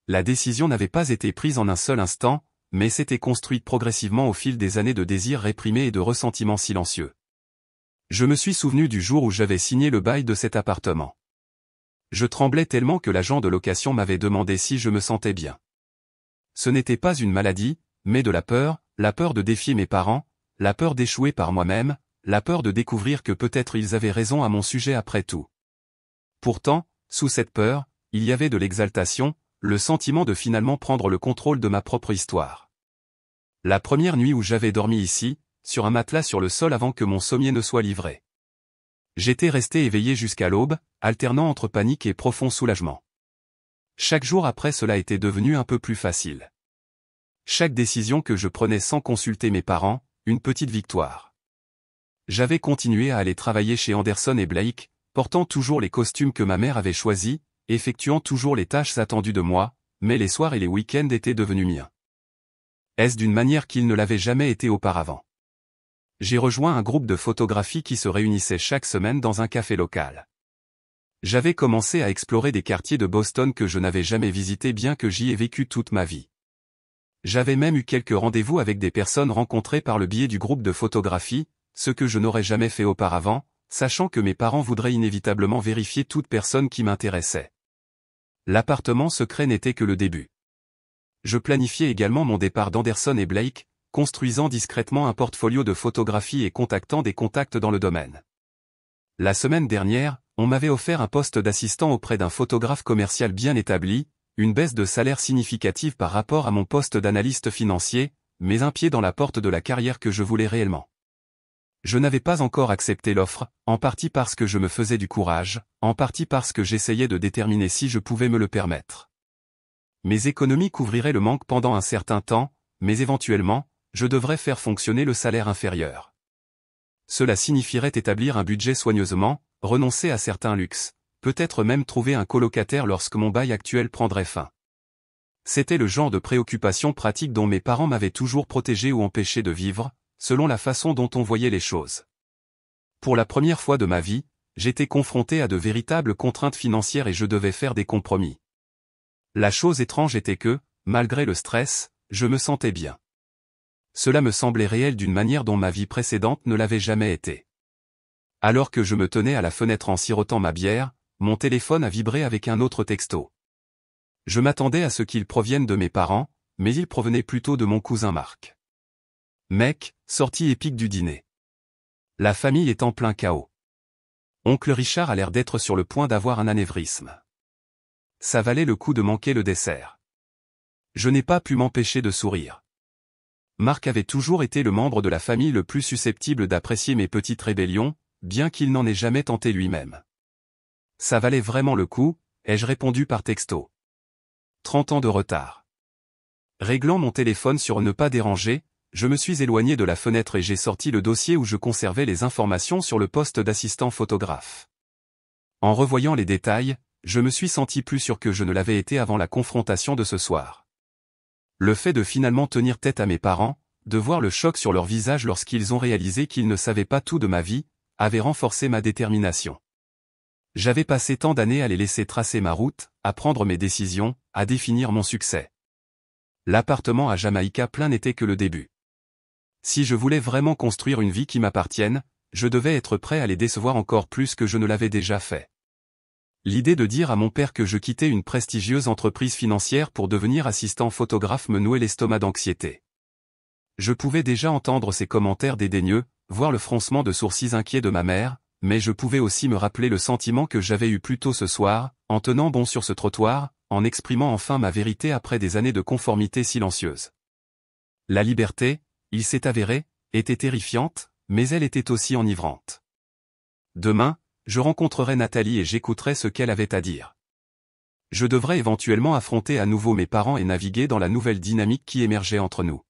La décision n'avait pas été prise en un seul instant, mais s'était construite progressivement au fil des années de désirs réprimés et de ressentiments silencieux. Je me suis souvenu du jour où j'avais signé le bail de cet appartement. Je tremblais tellement que l'agent de location m'avait demandé si je me sentais bien. Ce n'était pas une maladie, mais de la peur de défier mes parents, la peur d'échouer par moi-même, la peur de découvrir que peut-être ils avaient raison à mon sujet après tout. Pourtant, sous cette peur, il y avait de l'exaltation, le sentiment de finalement prendre le contrôle de ma propre histoire. La première nuit où j'avais dormi ici, sur un matelas sur le sol avant que mon sommier ne soit livré. J'étais resté éveillé jusqu'à l'aube, alternant entre panique et profond soulagement. Chaque jour après cela était devenu un peu plus facile. Chaque décision que je prenais sans consulter mes parents, une petite victoire. J'avais continué à aller travailler chez Anderson et Blake, portant toujours les costumes que ma mère avait choisis, effectuant toujours les tâches attendues de moi, mais les soirs et les week-ends étaient devenus miens. Est-ce d'une manière qu'ils ne l'avaient jamais été auparavant? J'ai rejoint un groupe de photographie qui se réunissait chaque semaine dans un café local. J'avais commencé à explorer des quartiers de Boston que je n'avais jamais visités bien que j'y ai vécu toute ma vie. J'avais même eu quelques rendez-vous avec des personnes rencontrées par le biais du groupe de photographie, ce que je n'aurais jamais fait auparavant, sachant que mes parents voudraient inévitablement vérifier toute personne qui m'intéressait. L'appartement secret n'était que le début. Je planifiais également mon départ d'Anderson et Blake, construisant discrètement un portfolio de photographies et contactant des contacts dans le domaine. La semaine dernière, on m'avait offert un poste d'assistant auprès d'un photographe commercial bien établi, une baisse de salaire significative par rapport à mon poste d'analyste financier, mais un pied dans la porte de la carrière que je voulais réellement. Je n'avais pas encore accepté l'offre, en partie parce que je me faisais du courage, en partie parce que j'essayais de déterminer si je pouvais me le permettre. Mes économies couvriraient le manque pendant un certain temps, mais éventuellement, je devrais faire fonctionner le salaire inférieur. Cela signifierait établir un budget soigneusement, renoncer à certains luxes, peut-être même trouver un colocataire lorsque mon bail actuel prendrait fin. C'était le genre de préoccupation pratique dont mes parents m'avaient toujours protégé ou empêché de vivre, selon la façon dont on voyait les choses. Pour la première fois de ma vie, j'étais confronté à de véritables contraintes financières et je devais faire des compromis. La chose étrange était que, malgré le stress, je me sentais bien. Cela me semblait réel d'une manière dont ma vie précédente ne l'avait jamais été. Alors que je me tenais à la fenêtre en sirotant ma bière, mon téléphone a vibré avec un autre texto. Je m'attendais à ce qu'il provienne de mes parents, mais il provenait plutôt de mon cousin Marc. Mec, sortie épique du dîner. La famille est en plein chaos. Oncle Richard a l'air d'être sur le point d'avoir un anévrisme. Ça valait le coup de manquer le dessert. Je n'ai pas pu m'empêcher de sourire. Marc avait toujours été le membre de la famille le plus susceptible d'apprécier mes petites rébellions, bien qu'il n'en ait jamais tenté lui-même. Ça valait vraiment le coup, ai-je répondu par texto. 30 ans de retard. Réglant mon téléphone sur ne pas déranger, je me suis éloigné de la fenêtre et j'ai sorti le dossier où je conservais les informations sur le poste d'assistant photographe. En revoyant les détails, je me suis senti plus sûr que je ne l'avais été avant la confrontation de ce soir. Le fait de finalement tenir tête à mes parents, de voir le choc sur leur visage lorsqu'ils ont réalisé qu'ils ne savaient pas tout de ma vie, avait renforcé ma détermination. J'avais passé tant d'années à les laisser tracer ma route, à prendre mes décisions, à définir mon succès. L'appartement à Jamaïca plein n'était que le début. Si je voulais vraiment construire une vie qui m'appartienne, je devais être prêt à les décevoir encore plus que je ne l'avais déjà fait. L'idée de dire à mon père que je quittais une prestigieuse entreprise financière pour devenir assistant photographe me nouait l'estomac d'anxiété. Je pouvais déjà entendre ses commentaires dédaigneux, voir le froncement de sourcils inquiet de ma mère, mais je pouvais aussi me rappeler le sentiment que j'avais eu plus tôt ce soir, en tenant bon sur ce trottoir, en exprimant enfin ma vérité après des années de conformité silencieuse. La liberté, il s'est avéré, était terrifiante, mais elle était aussi enivrante. Demain, je rencontrerai Nathalie et j'écouterai ce qu'elle avait à dire. Je devrais éventuellement affronter à nouveau mes parents et naviguer dans la nouvelle dynamique qui émergeait entre nous.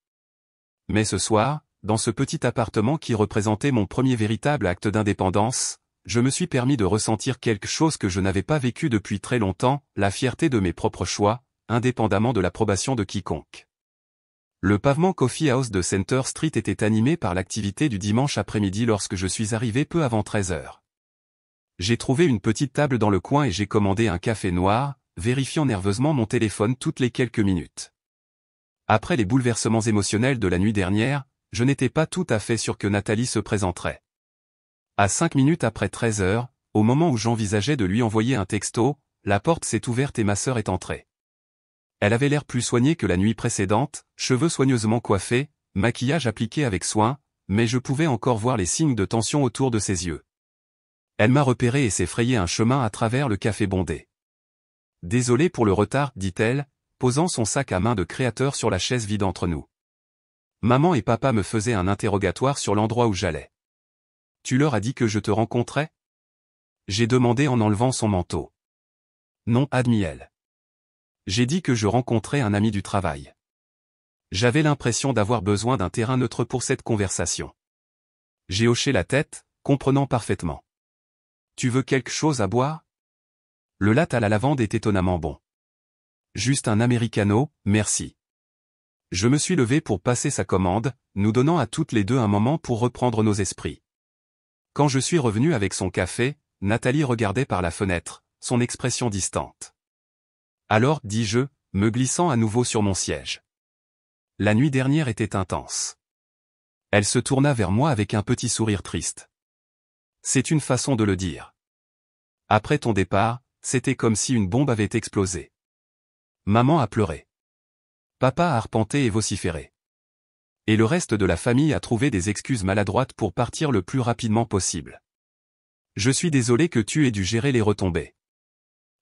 Mais ce soir, dans ce petit appartement qui représentait mon premier véritable acte d'indépendance, je me suis permis de ressentir quelque chose que je n'avais pas vécu depuis très longtemps, la fierté de mes propres choix, indépendamment de l'approbation de quiconque. Le pavement Coffee House de Center Street était animé par l'activité du dimanche après-midi lorsque je suis arrivé peu avant 13 heures. J'ai trouvé une petite table dans le coin et j'ai commandé un café noir, vérifiant nerveusement mon téléphone toutes les quelques minutes. Après les bouleversements émotionnels de la nuit dernière, je n'étais pas tout à fait sûr que Nathalie se présenterait. À 5 minutes après 13 heures, au moment où j'envisageais de lui envoyer un texto, la porte s'est ouverte et ma sœur est entrée. Elle avait l'air plus soignée que la nuit précédente, cheveux soigneusement coiffés, maquillage appliqué avec soin, mais je pouvais encore voir les signes de tension autour de ses yeux. Elle m'a repéré et s'est frayé un chemin à travers le café bondé. « Désolé pour le retard, dit-elle, posant son sac à main de créateur sur la chaise vide entre nous. Maman et papa me faisaient un interrogatoire sur l'endroit où j'allais. Tu leur as dit que je te rencontrais ? J'ai demandé en enlevant son manteau. Non, admit-elle. J'ai dit que je rencontrais un ami du travail. J'avais l'impression d'avoir besoin d'un terrain neutre pour cette conversation. J'ai hoché la tête, comprenant parfaitement. Tu veux quelque chose à boire ? Le latte à la lavande est étonnamment bon. Juste un americano, merci. Je me suis levé pour passer sa commande, nous donnant à toutes les deux un moment pour reprendre nos esprits. Quand je suis revenu avec son café, Nathalie regardait par la fenêtre, son expression distante. Alors, dis-je, me glissant à nouveau sur mon siège. La nuit dernière était intense. Elle se tourna vers moi avec un petit sourire triste. C'est une façon de le dire. Après ton départ, c'était comme si une bombe avait explosé. Maman a pleuré. Papa a arpenté et vociféré. Et le reste de la famille a trouvé des excuses maladroites pour partir le plus rapidement possible. Je suis désolé que tu aies dû gérer les retombées.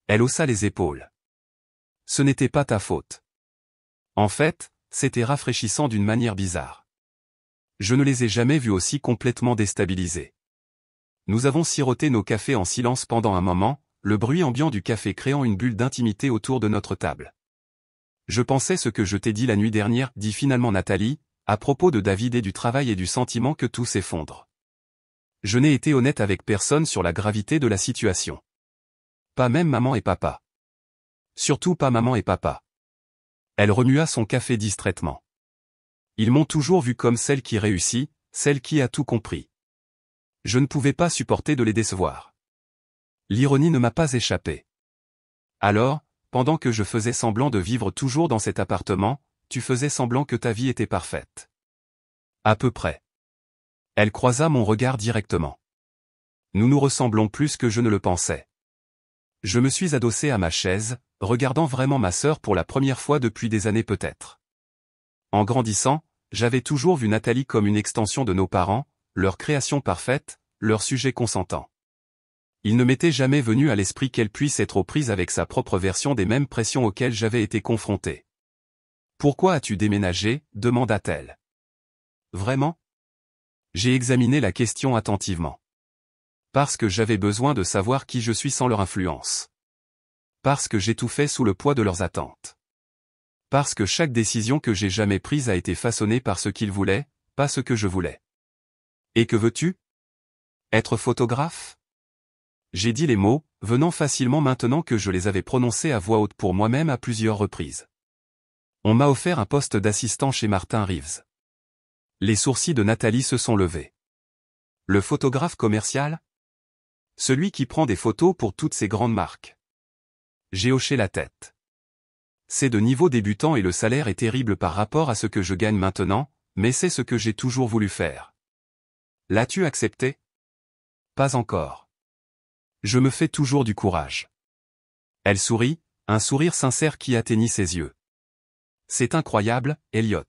Elle haussa les épaules. Ce n'était pas ta faute. En fait, c'était rafraîchissant d'une manière bizarre. Je ne les ai jamais vus aussi complètement déstabilisés. Nous avons siroté nos cafés en silence pendant un moment, le bruit ambiant du café créant une bulle d'intimité autour de notre table. Je pensais ce que je t'ai dit la nuit dernière, dit finalement Nathalie, à propos de David et du travail et du sentiment que tout s'effondre. Je n'ai été honnête avec personne sur la gravité de la situation. Pas même maman et papa. Surtout pas maman et papa. Elle remua son café distraitement. Ils m'ont toujours vu comme celle qui réussit, celle qui a tout compris. Je ne pouvais pas supporter de les décevoir. L'ironie ne m'a pas échappé. Alors, pendant que je faisais semblant de vivre toujours dans cet appartement, tu faisais semblant que ta vie était parfaite. À peu près. Elle croisa mon regard directement. Nous nous ressemblons plus que je ne le pensais. Je me suis adossé à ma chaise, regardant vraiment ma sœur pour la première fois depuis des années peut-être. En grandissant, j'avais toujours vu Nathalie comme une extension de nos parents, leur création parfaite, leur sujet consentant. Il ne m'était jamais venu à l'esprit qu'elle puisse être aux prises avec sa propre version des mêmes pressions auxquelles j'avais été confronté. Pourquoi as-tu déménagé, demanda-t-elle. Vraiment? J'ai examiné la question attentivement. Parce que j'avais besoin de savoir qui je suis sans leur influence. Parce que j'ai tout fait sous le poids de leurs attentes. Parce que chaque décision que j'ai jamais prise a été façonnée par ce qu'ils voulaient, pas ce que je voulais. Et que veux-tu? Être photographe? J'ai dit les mots, venant facilement maintenant que je les avais prononcés à voix haute pour moi-même à plusieurs reprises. On m'a offert un poste d'assistant chez Martin Reeves. Les sourcils de Nathalie se sont levés. Le photographe commercial? Celui qui prend des photos pour toutes ces grandes marques. J'ai hoché la tête. C'est de niveau débutant et le salaire est terrible par rapport à ce que je gagne maintenant, mais c'est ce que j'ai toujours voulu faire. L'as-tu accepté? Pas encore. Je me fais toujours du courage. Elle sourit, un sourire sincère qui atteignit ses yeux. C'est incroyable, Elliot.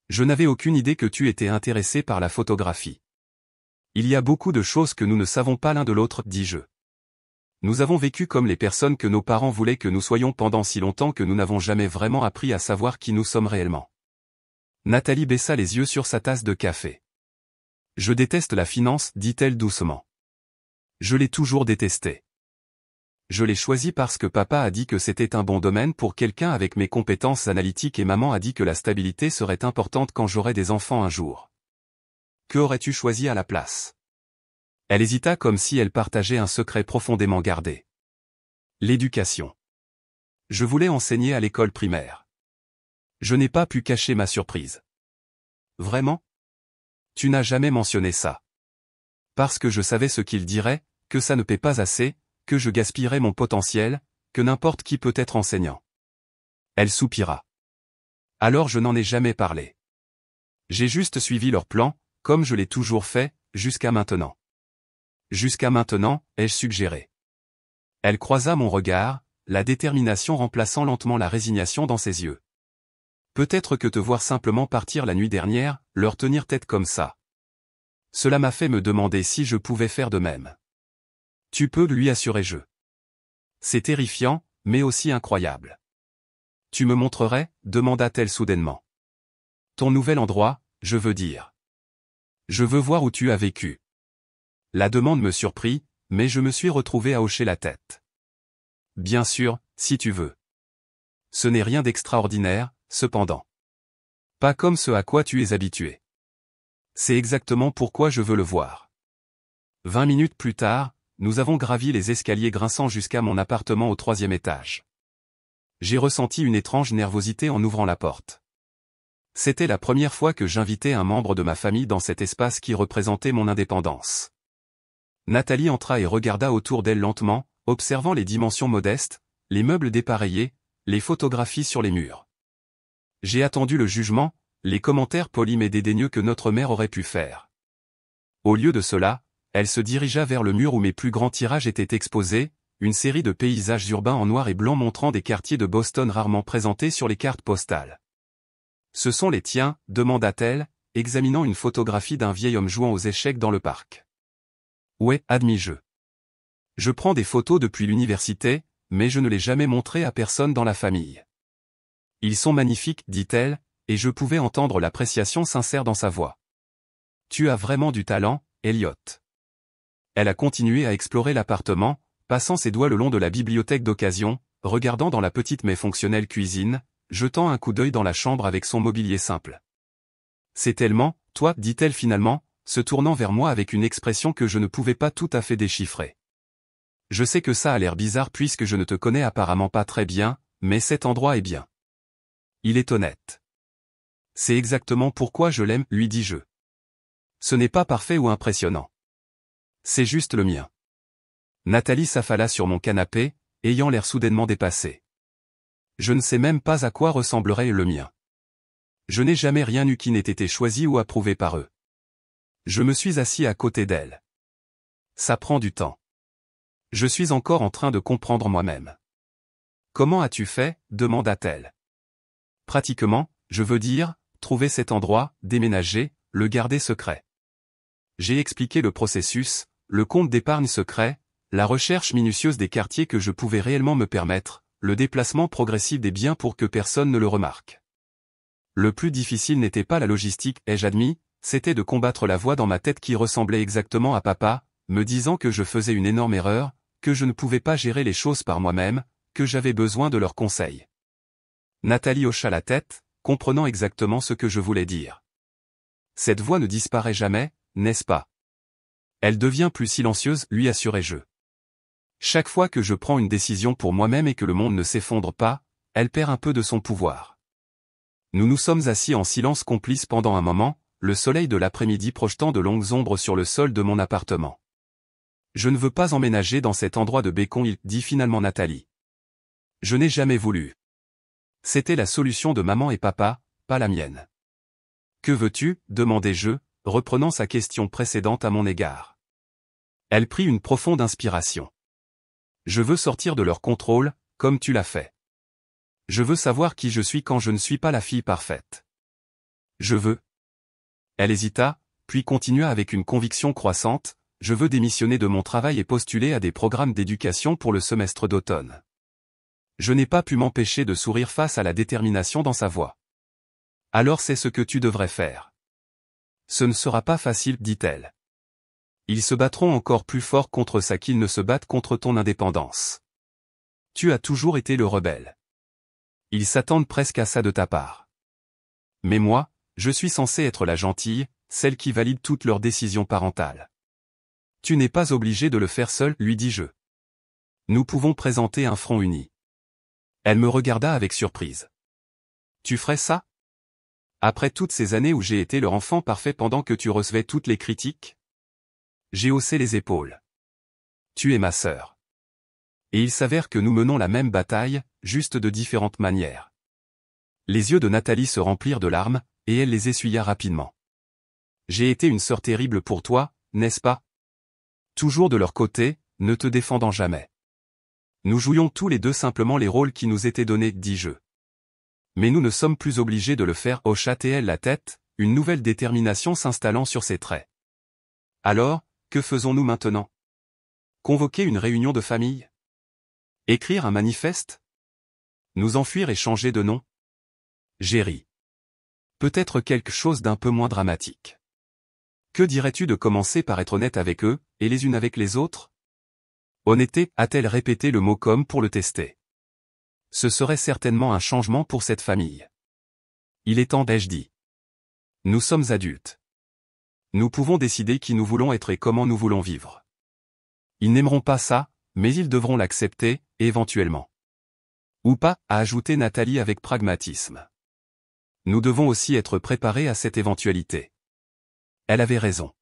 Je n'avais aucune idée que tu étais intéressé par la photographie. Il y a beaucoup de choses que nous ne savons pas l'un de l'autre, dis-je. Nous avons vécu comme les personnes que nos parents voulaient que nous soyons pendant si longtemps que nous n'avons jamais vraiment appris à savoir qui nous sommes réellement. Nathalie baissa les yeux sur sa tasse de café. Je déteste la finance, dit-elle doucement. Je l'ai toujours détesté. Je l'ai choisi parce que papa a dit que c'était un bon domaine pour quelqu'un avec mes compétences analytiques et maman a dit que la stabilité serait importante quand j'aurais des enfants un jour. Que aurais-tu choisi à la place? Elle hésita comme si elle partageait un secret profondément gardé. L'éducation. Je voulais enseigner à l'école primaire. Je n'ai pas pu cacher ma surprise. Vraiment? Tu n'as jamais mentionné ça. Parce que je savais ce qu'il dirait, que ça ne paie pas assez, que je gaspillerais mon potentiel, que n'importe qui peut être enseignant. Elle soupira. Alors je n'en ai jamais parlé. J'ai juste suivi leur plan, comme je l'ai toujours fait, jusqu'à maintenant. Jusqu'à maintenant, ai-je suggéré. Elle croisa mon regard, la détermination remplaçant lentement la résignation dans ses yeux. Peut-être que te voir simplement partir la nuit dernière, leur tenir tête comme ça. Cela m'a fait me demander si je pouvais faire de même. Tu peux, lui assurai-je. C'est terrifiant, mais aussi incroyable. Tu me montrerais, demanda-t-elle soudainement. Ton nouvel endroit, je veux dire. Je veux voir où tu as vécu. La demande me surprit, mais je me suis retrouvé à hocher la tête. Bien sûr, si tu veux. Ce n'est rien d'extraordinaire, cependant. Pas comme ce à quoi tu es habitué. C'est exactement pourquoi je veux le voir. 20 minutes plus tard, nous avons gravi les escaliers grinçants jusqu'à mon appartement au 3e étage. J'ai ressenti une étrange nervosité en ouvrant la porte. C'était la première fois que j'invitais un membre de ma famille dans cet espace qui représentait mon indépendance. Nathalie entra et regarda autour d'elle lentement, observant les dimensions modestes, les meubles dépareillés, les photographies sur les murs. J'ai attendu le jugement, les commentaires polis mais dédaigneux que notre mère aurait pu faire. Au lieu de cela, elle se dirigea vers le mur où mes plus grands tirages étaient exposés, une série de paysages urbains en noir et blanc montrant des quartiers de Boston rarement présentés sur les cartes postales. « Ce sont les tiens ?» demanda-t-elle, examinant une photographie d'un vieil homme jouant aux échecs dans le parc. « Ouais, admis-je. Je prends des photos depuis l'université, mais je ne les jamais montrées à personne dans la famille. Ils sont magnifiques, dit-elle, et je pouvais entendre l'appréciation sincère dans sa voix. Tu as vraiment du talent, Elliot. Elle a continué à explorer l'appartement, passant ses doigts le long de la bibliothèque d'occasion, regardant dans la petite mais fonctionnelle cuisine, jetant un coup d'œil dans la chambre avec son mobilier simple. C'est tellement, toi, dit-elle finalement, se tournant vers moi avec une expression que je ne pouvais pas tout à fait déchiffrer. Je sais que ça a l'air bizarre puisque je ne te connais apparemment pas très bien, mais cet endroit est bien. Il est honnête. C'est exactement pourquoi je l'aime, lui dis-je. Ce n'est pas parfait ou impressionnant. C'est juste le mien. Nathalie s'affala sur mon canapé, ayant l'air soudainement dépassée. Je ne sais même pas à quoi ressemblerait le mien. Je n'ai jamais rien eu qui n'ait été choisi ou approuvé par eux. Je me suis assis à côté d'elle. Ça prend du temps. Je suis encore en train de comprendre moi-même. Comment as-tu fait, demanda-t-elle. Pratiquement, je veux dire, trouver cet endroit, déménager, le garder secret. J'ai expliqué le processus, le compte d'épargne secret, la recherche minutieuse des quartiers que je pouvais réellement me permettre, le déplacement progressif des biens pour que personne ne le remarque. Le plus difficile n'était pas la logistique, ai-je admis, c'était de combattre la voix dans ma tête qui ressemblait exactement à papa, me disant que je faisais une énorme erreur, que je ne pouvais pas gérer les choses par moi-même, que j'avais besoin de leurs conseils. Nathalie hocha la tête, comprenant exactement ce que je voulais dire. Cette voix ne disparaît jamais, n'est-ce pas? Elle devient plus silencieuse, lui assurai-je. Chaque fois que je prends une décision pour moi-même et que le monde ne s'effondre pas, elle perd un peu de son pouvoir. Nous nous sommes assis en silence complice pendant un moment, le soleil de l'après-midi projetant de longues ombres sur le sol de mon appartement. Je ne veux pas emménager dans cet endroit de Bécon, dit finalement Nathalie. Je n'ai jamais voulu. C'était la solution de maman et papa, pas la mienne. Que veux-tu, demandai-je, reprenant sa question précédente à mon égard. Elle prit une profonde inspiration. Je veux sortir de leur contrôle, comme tu l'as fait. Je veux savoir qui je suis quand je ne suis pas la fille parfaite. Je veux. Elle hésita, puis continua avec une conviction croissante, je veux démissionner de mon travail et postuler à des programmes d'éducation pour le semestre d'automne. Je n'ai pas pu m'empêcher de sourire face à la détermination dans sa voix. Alors c'est ce que tu devrais faire. Ce ne sera pas facile, dit-elle. Ils se battront encore plus fort contre ça qu'ils ne se battent contre ton indépendance. Tu as toujours été le rebelle. Ils s'attendent presque à ça de ta part. Mais moi, je suis censé être la gentille, celle qui valide toutes leurs décisions parentales. Tu n'es pas obligé de le faire seul, lui dis-je. Nous pouvons présenter un front uni. Elle me regarda avec surprise. Tu ferais ça? Après toutes ces années où j'ai été leur enfant parfait pendant que tu recevais toutes les critiques? J'ai haussé les épaules. Tu es ma sœur. Et il s'avère que nous menons la même bataille, juste de différentes manières. Les yeux de Nathalie se remplirent de larmes, et elle les essuya rapidement. J'ai été une sœur terrible pour toi, n'est-ce pas? Toujours de leur côté, ne te défendant jamais. Nous jouions tous les deux simplement les rôles qui nous étaient donnés, dis-je. Mais nous ne sommes plus obligés de le faire, hocha-t-elle la tête, une nouvelle détermination s'installant sur ses traits. Alors, que faisons-nous maintenant? Convoquer une réunion de famille? Écrire un manifeste? Nous enfuir et changer de nom? J'ai ri. Peut-être quelque chose d'un peu moins dramatique. Que dirais-tu de commencer par être honnête avec eux, et les unes avec les autres? Honnêteté, a-t-elle répété le mot comme pour le tester. Ce serait certainement un changement pour cette famille. Il est temps, ai-je dit. Nous sommes adultes. Nous pouvons décider qui nous voulons être et comment nous voulons vivre. Ils n'aimeront pas ça, mais ils devront l'accepter, éventuellement. Ou pas, a ajouté Nathalie avec pragmatisme. Nous devons aussi être préparés à cette éventualité. Elle avait raison.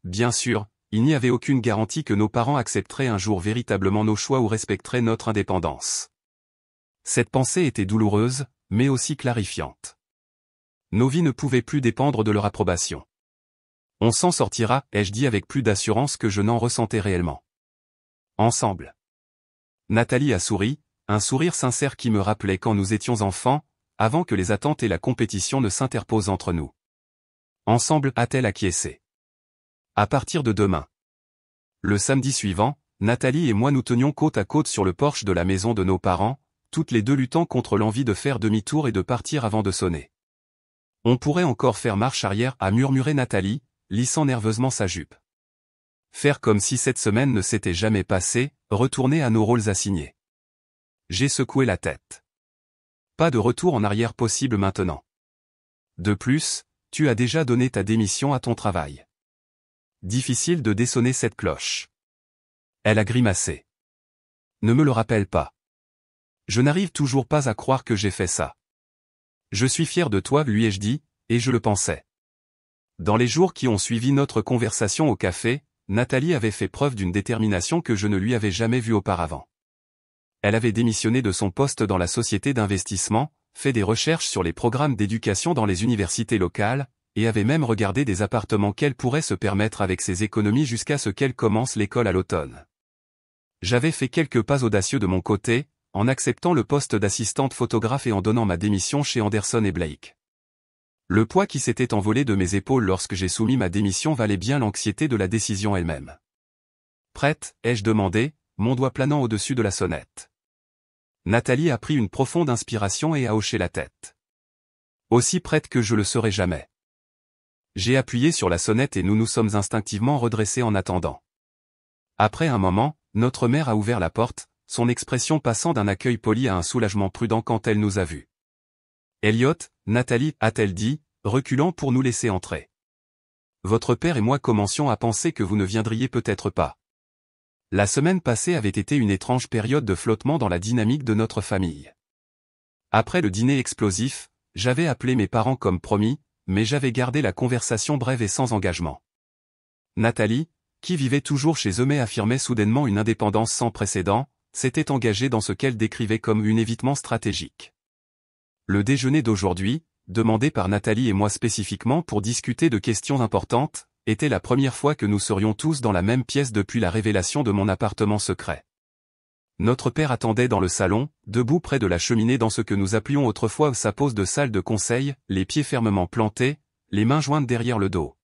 Bien sûr, il n'y avait aucune garantie que nos parents accepteraient un jour véritablement nos choix ou respecteraient notre indépendance. Cette pensée était douloureuse, mais aussi clarifiante. Nos vies ne pouvaient plus dépendre de leur approbation. On s'en sortira, ai-je dit avec plus d'assurance que je n'en ressentais réellement. Ensemble. Nathalie a souri, un sourire sincère qui me rappelait quand nous étions enfants, avant que les attentes et la compétition ne s'interposent entre nous. Ensemble, a-t-elle acquiescé. À partir de demain. Le samedi suivant, Nathalie et moi nous tenions côte à côte sur le porche de la maison de nos parents, toutes les deux luttant contre l'envie de faire demi-tour et de partir avant de sonner. On pourrait encore faire marche arrière, a murmuré Nathalie, lissant nerveusement sa jupe. Faire comme si cette semaine ne s'était jamais passée, retourner à nos rôles assignés. J'ai secoué la tête. Pas de retour en arrière possible maintenant. De plus, tu as déjà donné ta démission à ton travail. Difficile de désonner cette cloche. Elle a grimacé. Ne me le rappelle pas. Je n'arrive toujours pas à croire que j'ai fait ça. Je suis fier de toi, lui ai-je dit, et je le pensais. Dans les jours qui ont suivi notre conversation au café, Nathalie avait fait preuve d'une détermination que je ne lui avais jamais vue auparavant. Elle avait démissionné de son poste dans la société d'investissement, fait des recherches sur les programmes d'éducation dans les universités locales, et avait même regardé des appartements qu'elle pourrait se permettre avec ses économies jusqu'à ce qu'elle commence l'école à l'automne. J'avais fait quelques pas audacieux de mon côté, en acceptant le poste d'assistante photographe et en donnant ma démission chez Anderson et Blake. Le poids qui s'était envolé de mes épaules lorsque j'ai soumis ma démission valait bien l'anxiété de la décision elle-même. Prête, ai-je demandé, mon doigt planant au-dessus de la sonnette. Nathalie a pris une profonde inspiration et a hoché la tête. Aussi prête que je le serai jamais. J'ai appuyé sur la sonnette et nous nous sommes instinctivement redressés en attendant. Après un moment, notre mère a ouvert la porte, son expression passant d'un accueil poli à un soulagement prudent quand elle nous a vus. « Elliot, Nathalie, a-t-elle dit, reculant pour nous laisser entrer. Votre père et moi commencions à penser que vous ne viendriez peut-être pas. La semaine passée avait été une étrange période de flottement dans la dynamique de notre famille. Après le dîner explosif, j'avais appelé mes parents comme promis, mais j'avais gardé la conversation brève et sans engagement. Nathalie, qui vivait toujours chez eux mais affirmait soudainement une indépendance sans précédent, s'était engagée dans ce qu'elle décrivait comme un évitement stratégique. Le déjeuner d'aujourd'hui, demandé par Nathalie et moi spécifiquement pour discuter de questions importantes, était la première fois que nous serions tous dans la même pièce depuis la révélation de mon appartement secret. Notre père attendait dans le salon, debout près de la cheminée dans ce que nous appelions autrefois sa pose de salle de conseil, les pieds fermement plantés, les mains jointes derrière le dos.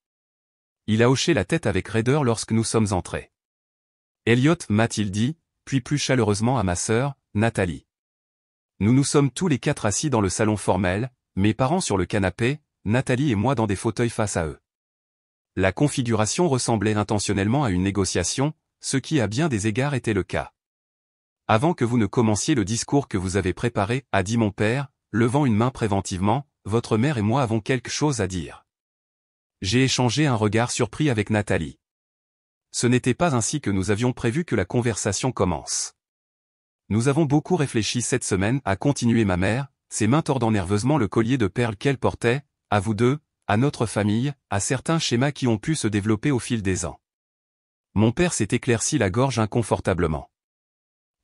Il a hoché la tête avec raideur lorsque nous sommes entrés. « Elliot, m'a-t-il dit, puis plus chaleureusement à ma sœur, Nathalie. Nous nous sommes tous les quatre assis dans le salon formel, mes parents sur le canapé, Nathalie et moi dans des fauteuils face à eux. La configuration ressemblait intentionnellement à une négociation, ce qui à bien des égards était le cas. Avant que vous ne commenciez le discours que vous avez préparé, a dit mon père, levant une main préventivement, votre mère et moi avons quelque chose à dire. J'ai échangé un regard surpris avec Nathalie. Ce n'était pas ainsi que nous avions prévu que la conversation commence. Nous avons beaucoup réfléchi cette semaine, a continué ma mère, ses mains tordant nerveusement le collier de perles qu'elle portait, à vous deux, à notre famille, à certains schémas qui ont pu se développer au fil des ans. Mon père s'est éclairci la gorge inconfortablement.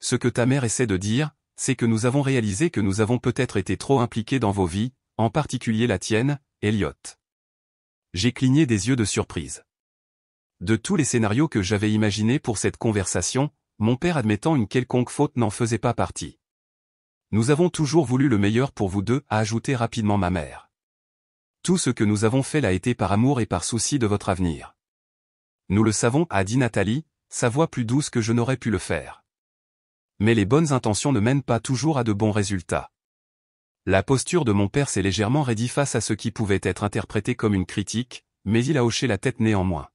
Ce que ta mère essaie de dire, c'est que nous avons réalisé que nous avons peut-être été trop impliqués dans vos vies, en particulier la tienne, Elliot. J'ai cligné des yeux de surprise. De tous les scénarios que j'avais imaginés pour cette conversation, mon père admettant une quelconque faute n'en faisait pas partie. Nous avons toujours voulu le meilleur pour vous deux, a ajouté rapidement ma mère. Tout ce que nous avons fait l'a été par amour et par souci de votre avenir. Nous le savons, a dit Nathalie, sa voix plus douce que je n'aurais pu le faire. Mais les bonnes intentions ne mènent pas toujours à de bons résultats. La posture de mon père s'est légèrement raidie face à ce qui pouvait être interprété comme une critique, mais il a hoché la tête néanmoins.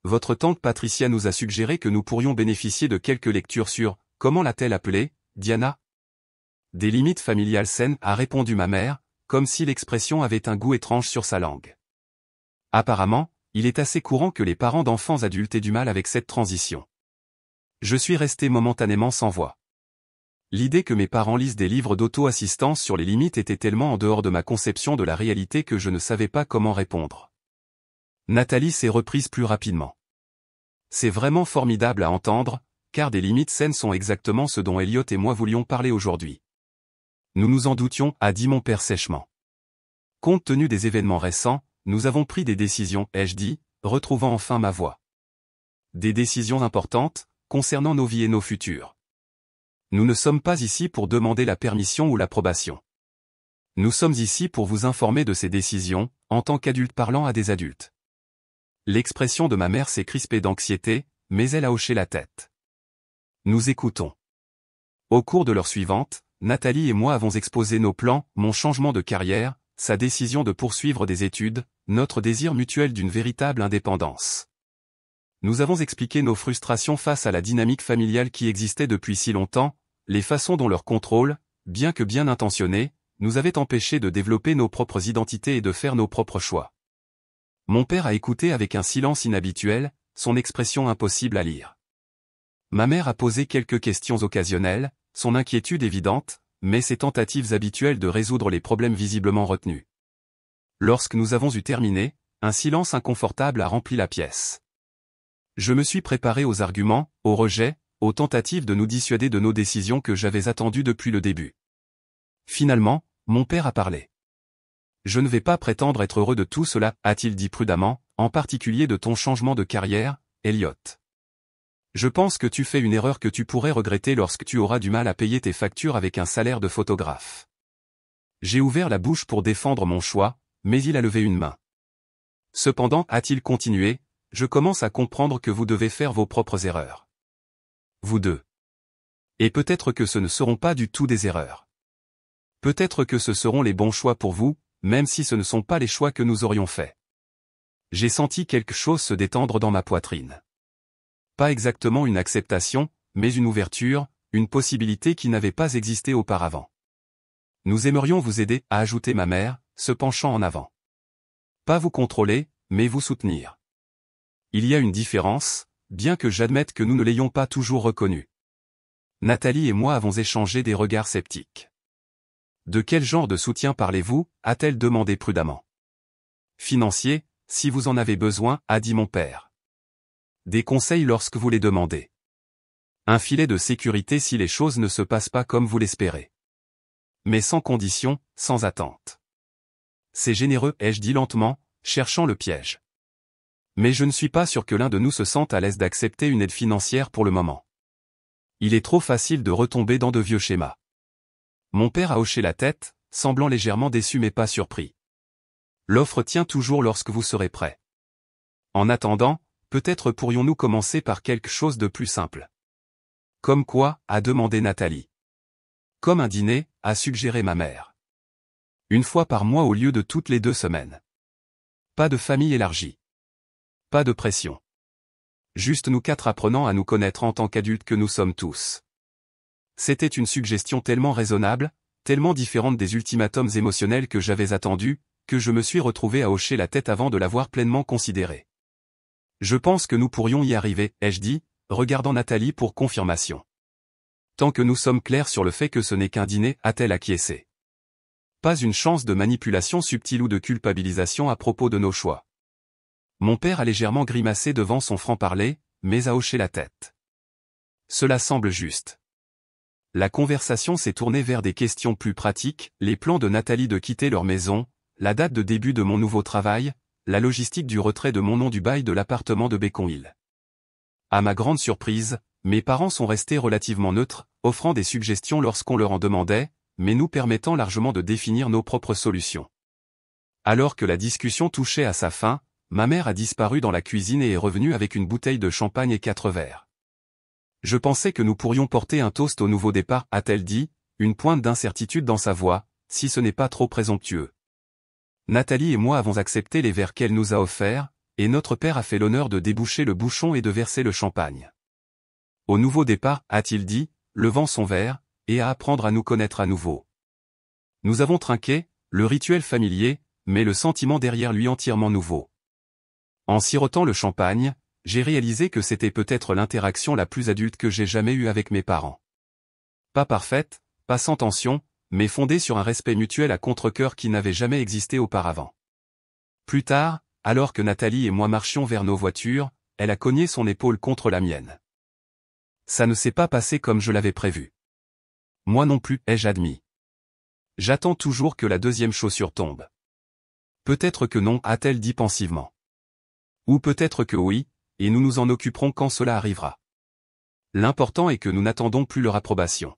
Votre tante Patricia nous a suggéré que nous pourrions bénéficier de quelques lectures sur, comment l'a-t-elle appelé, Diana? Des limites familiales saines, a répondu ma mère, comme si l'expression avait un goût étrange sur sa langue. Apparemment, il est assez courant que les parents d'enfants adultes aient du mal avec cette transition. Je suis resté momentanément sans voix. L'idée que mes parents lisent des livres d'auto-assistance sur les limites était tellement en dehors de ma conception de la réalité que je ne savais pas comment répondre. Nathalie s'est reprise plus rapidement. C'est vraiment formidable à entendre, car des limites saines sont exactement ce dont Elliot et moi voulions parler aujourd'hui. Nous nous en doutions, a dit mon père sèchement. Compte tenu des événements récents, nous avons pris des décisions, ai-je dit, retrouvant enfin ma voix. Des décisions importantes, concernant nos vies et nos futurs. Nous ne sommes pas ici pour demander la permission ou l'approbation. Nous sommes ici pour vous informer de ces décisions, en tant qu'adultes parlant à des adultes. L'expression de ma mère s'est crispée d'anxiété, mais elle a hoché la tête. Nous écoutons. Au cours de l'heure suivante, Nathalie et moi avons exposé nos plans, mon changement de carrière, sa décision de poursuivre des études, notre désir mutuel d'une véritable indépendance. Nous avons expliqué nos frustrations face à la dynamique familiale qui existait depuis si longtemps, les façons dont leur contrôle, bien que bien intentionné, nous avait empêchés de développer nos propres identités et de faire nos propres choix. Mon père a écouté avec un silence inhabituel, son expression impossible à lire. Ma mère a posé quelques questions occasionnelles, son inquiétude évidente, mais ses tentatives habituelles de résoudre les problèmes visiblement retenus. Lorsque nous avons eu terminé, un silence inconfortable a rempli la pièce. Je me suis préparé aux arguments, aux rejets, aux tentatives de nous dissuader de nos décisions que j'avais attendues depuis le début. Finalement, mon père a parlé. Je ne vais pas prétendre être heureux de tout cela, a-t-il dit prudemment, en particulier de ton changement de carrière, Elliot. Je pense que tu fais une erreur que tu pourrais regretter lorsque tu auras du mal à payer tes factures avec un salaire de photographe. J'ai ouvert la bouche pour défendre mon choix, mais il a levé une main. Cependant, a-t-il continué, je commence à comprendre que vous devez faire vos propres erreurs. Vous deux. Et peut-être que ce ne seront pas du tout des erreurs. Peut-être que ce seront les bons choix pour vous, même si ce ne sont pas les choix que nous aurions faits. J'ai senti quelque chose se détendre dans ma poitrine. Pas exactement une acceptation, mais une ouverture, une possibilité qui n'avait pas existé auparavant. Nous aimerions vous aider, a ajouté ma mère, se penchant en avant. Pas vous contrôler, mais vous soutenir. Il y a une différence, bien que j'admette que nous ne l'ayons pas toujours reconnue. Nathalie et moi avons échangé des regards sceptiques. De quel genre de soutien parlez-vous, a-t-elle demandé prudemment. Financier, si vous en avez besoin, a dit mon père. Des conseils lorsque vous les demandez. Un filet de sécurité si les choses ne se passent pas comme vous l'espérez. Mais sans condition, sans attente. C'est généreux, ai-je dit lentement, cherchant le piège. Mais je ne suis pas sûr que l'un de nous se sente à l'aise d'accepter une aide financière pour le moment. Il est trop facile de retomber dans de vieux schémas. Mon père a hoché la tête, semblant légèrement déçu mais pas surpris. L'offre tient toujours lorsque vous serez prêt. En attendant, peut-être pourrions-nous commencer par quelque chose de plus simple. Comme quoi, a demandé Nathalie. Comme un dîner, a suggéré ma mère. Une fois par mois au lieu de toutes les 2 semaines. Pas de famille élargie. Pas de pression. Juste nous 4 apprenant à nous connaître en tant qu'adultes que nous sommes tous. C'était une suggestion tellement raisonnable, tellement différente des ultimatums émotionnels que j'avais attendus, que je me suis retrouvé à hocher la tête avant de l'avoir pleinement considérée. Je pense que nous pourrions y arriver, ai-je dit, regardant Nathalie pour confirmation. Tant que nous sommes clairs sur le fait que ce n'est qu'un dîner, a-t-elle acquiescé. Pas une chance de manipulation subtile ou de culpabilisation à propos de nos choix. Mon père a légèrement grimacé devant son franc-parler, mais a hoché la tête. Cela semble juste. La conversation s'est tournée vers des questions plus pratiques, les plans de Nathalie de quitter leur maison, la date de début de mon nouveau travail, la logistique du retrait de mon nom du bail de l'appartement de Beacon Hill. À ma grande surprise, mes parents sont restés relativement neutres, offrant des suggestions lorsqu'on leur en demandait, mais nous permettant largement de définir nos propres solutions. Alors que la discussion touchait à sa fin, ma mère a disparu dans la cuisine et est revenue avec une bouteille de champagne et 4 verres. Je pensais que nous pourrions porter un toast au nouveau départ, a-t-elle dit, une pointe d'incertitude dans sa voix, si ce n'est pas trop présomptueux. Nathalie et moi avons accepté les verres qu'elle nous a offerts, et notre père a fait l'honneur de déboucher le bouchon et de verser le champagne. Au nouveau départ, a-t-il dit, levant son verre, et à apprendre à nous connaître à nouveau. Nous avons trinqué, le rituel familier, mais le sentiment derrière lui entièrement nouveau. En sirotant le champagne, j'ai réalisé que c'était peut-être l'interaction la plus adulte que j'ai jamais eue avec mes parents. Pas parfaite, pas sans tension, mais fondée sur un respect mutuel à contre-cœur qui n'avait jamais existé auparavant. Plus tard, alors que Nathalie et moi marchions vers nos voitures, elle a cogné son épaule contre la mienne. Ça ne s'est pas passé comme je l'avais prévu. Moi non plus, ai-je admis. J'attends toujours que la deuxième chaussure tombe. Peut-être que non, a-t-elle dit pensivement. Ou peut-être que oui, et nous nous en occuperons quand cela arrivera. L'important est que nous n'attendons plus leur approbation.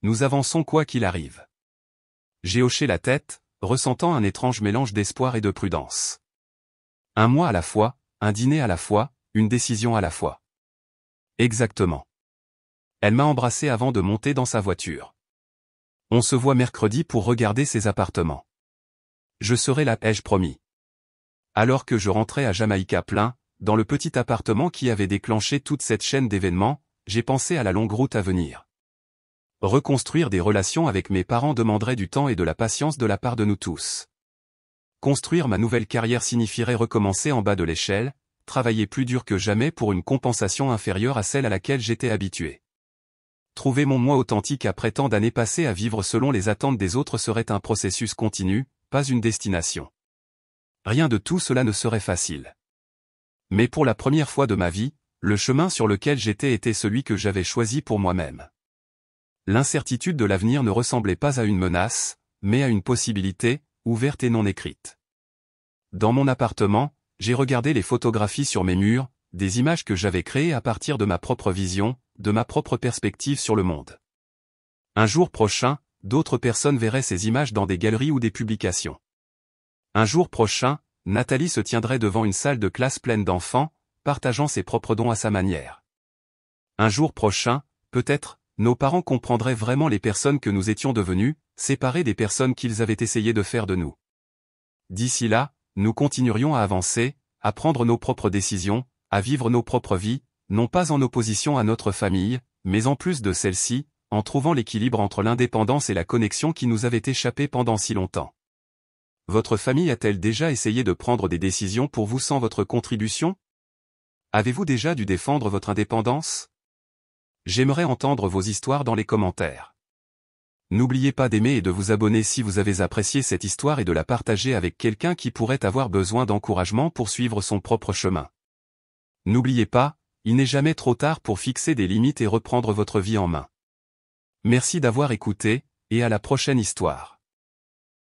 Nous avançons quoi qu'il arrive. J'ai hoché la tête, ressentant un étrange mélange d'espoir et de prudence. Un mois à la fois, un dîner à la fois, une décision à la fois. Exactement. Elle m'a embrassé avant de monter dans sa voiture. On se voit mercredi pour regarder ses appartements. Je serai là, ai-je promis. Alors que je rentrais à Jamaïca plein, dans le petit appartement qui avait déclenché toute cette chaîne d'événements, j'ai pensé à la longue route à venir. Reconstruire des relations avec mes parents demanderait du temps et de la patience de la part de nous tous. Construire ma nouvelle carrière signifierait recommencer en bas de l'échelle, travailler plus dur que jamais pour une compensation inférieure à celle à laquelle j'étais habitué. Trouver mon moi authentique après tant d'années passées à vivre selon les attentes des autres serait un processus continu, pas une destination. Rien de tout cela ne serait facile. Mais pour la première fois de ma vie, le chemin sur lequel j'étais était celui que j'avais choisi pour moi-même. L'incertitude de l'avenir ne ressemblait pas à une menace, mais à une possibilité, ouverte et non écrite. Dans mon appartement, j'ai regardé les photographies sur mes murs, des images que j'avais créées à partir de ma propre vision, de ma propre perspective sur le monde. Un jour prochain, d'autres personnes verraient ces images dans des galeries ou des publications. Un jour prochain, Nathalie se tiendrait devant une salle de classe pleine d'enfants, partageant ses propres dons à sa manière. Un jour prochain, peut-être, nos parents comprendraient vraiment les personnes que nous étions devenues, séparées des personnes qu'ils avaient essayé de faire de nous. D'ici là, nous continuerions à avancer, à prendre nos propres décisions, à vivre nos propres vies, non pas en opposition à notre famille, mais en plus de celle-ci, en trouvant l'équilibre entre l'indépendance et la connexion qui nous avait échappé pendant si longtemps. Votre famille a-t-elle déjà essayé de prendre des décisions pour vous sans votre contribution? Avez-vous déjà dû défendre votre indépendance? J'aimerais entendre vos histoires dans les commentaires. N'oubliez pas d'aimer et de vous abonner si vous avez apprécié cette histoire et de la partager avec quelqu'un qui pourrait avoir besoin d'encouragement pour suivre son propre chemin. N'oubliez pas, il n'est jamais trop tard pour fixer des limites et reprendre votre vie en main. Merci d'avoir écouté, et à la prochaine histoire.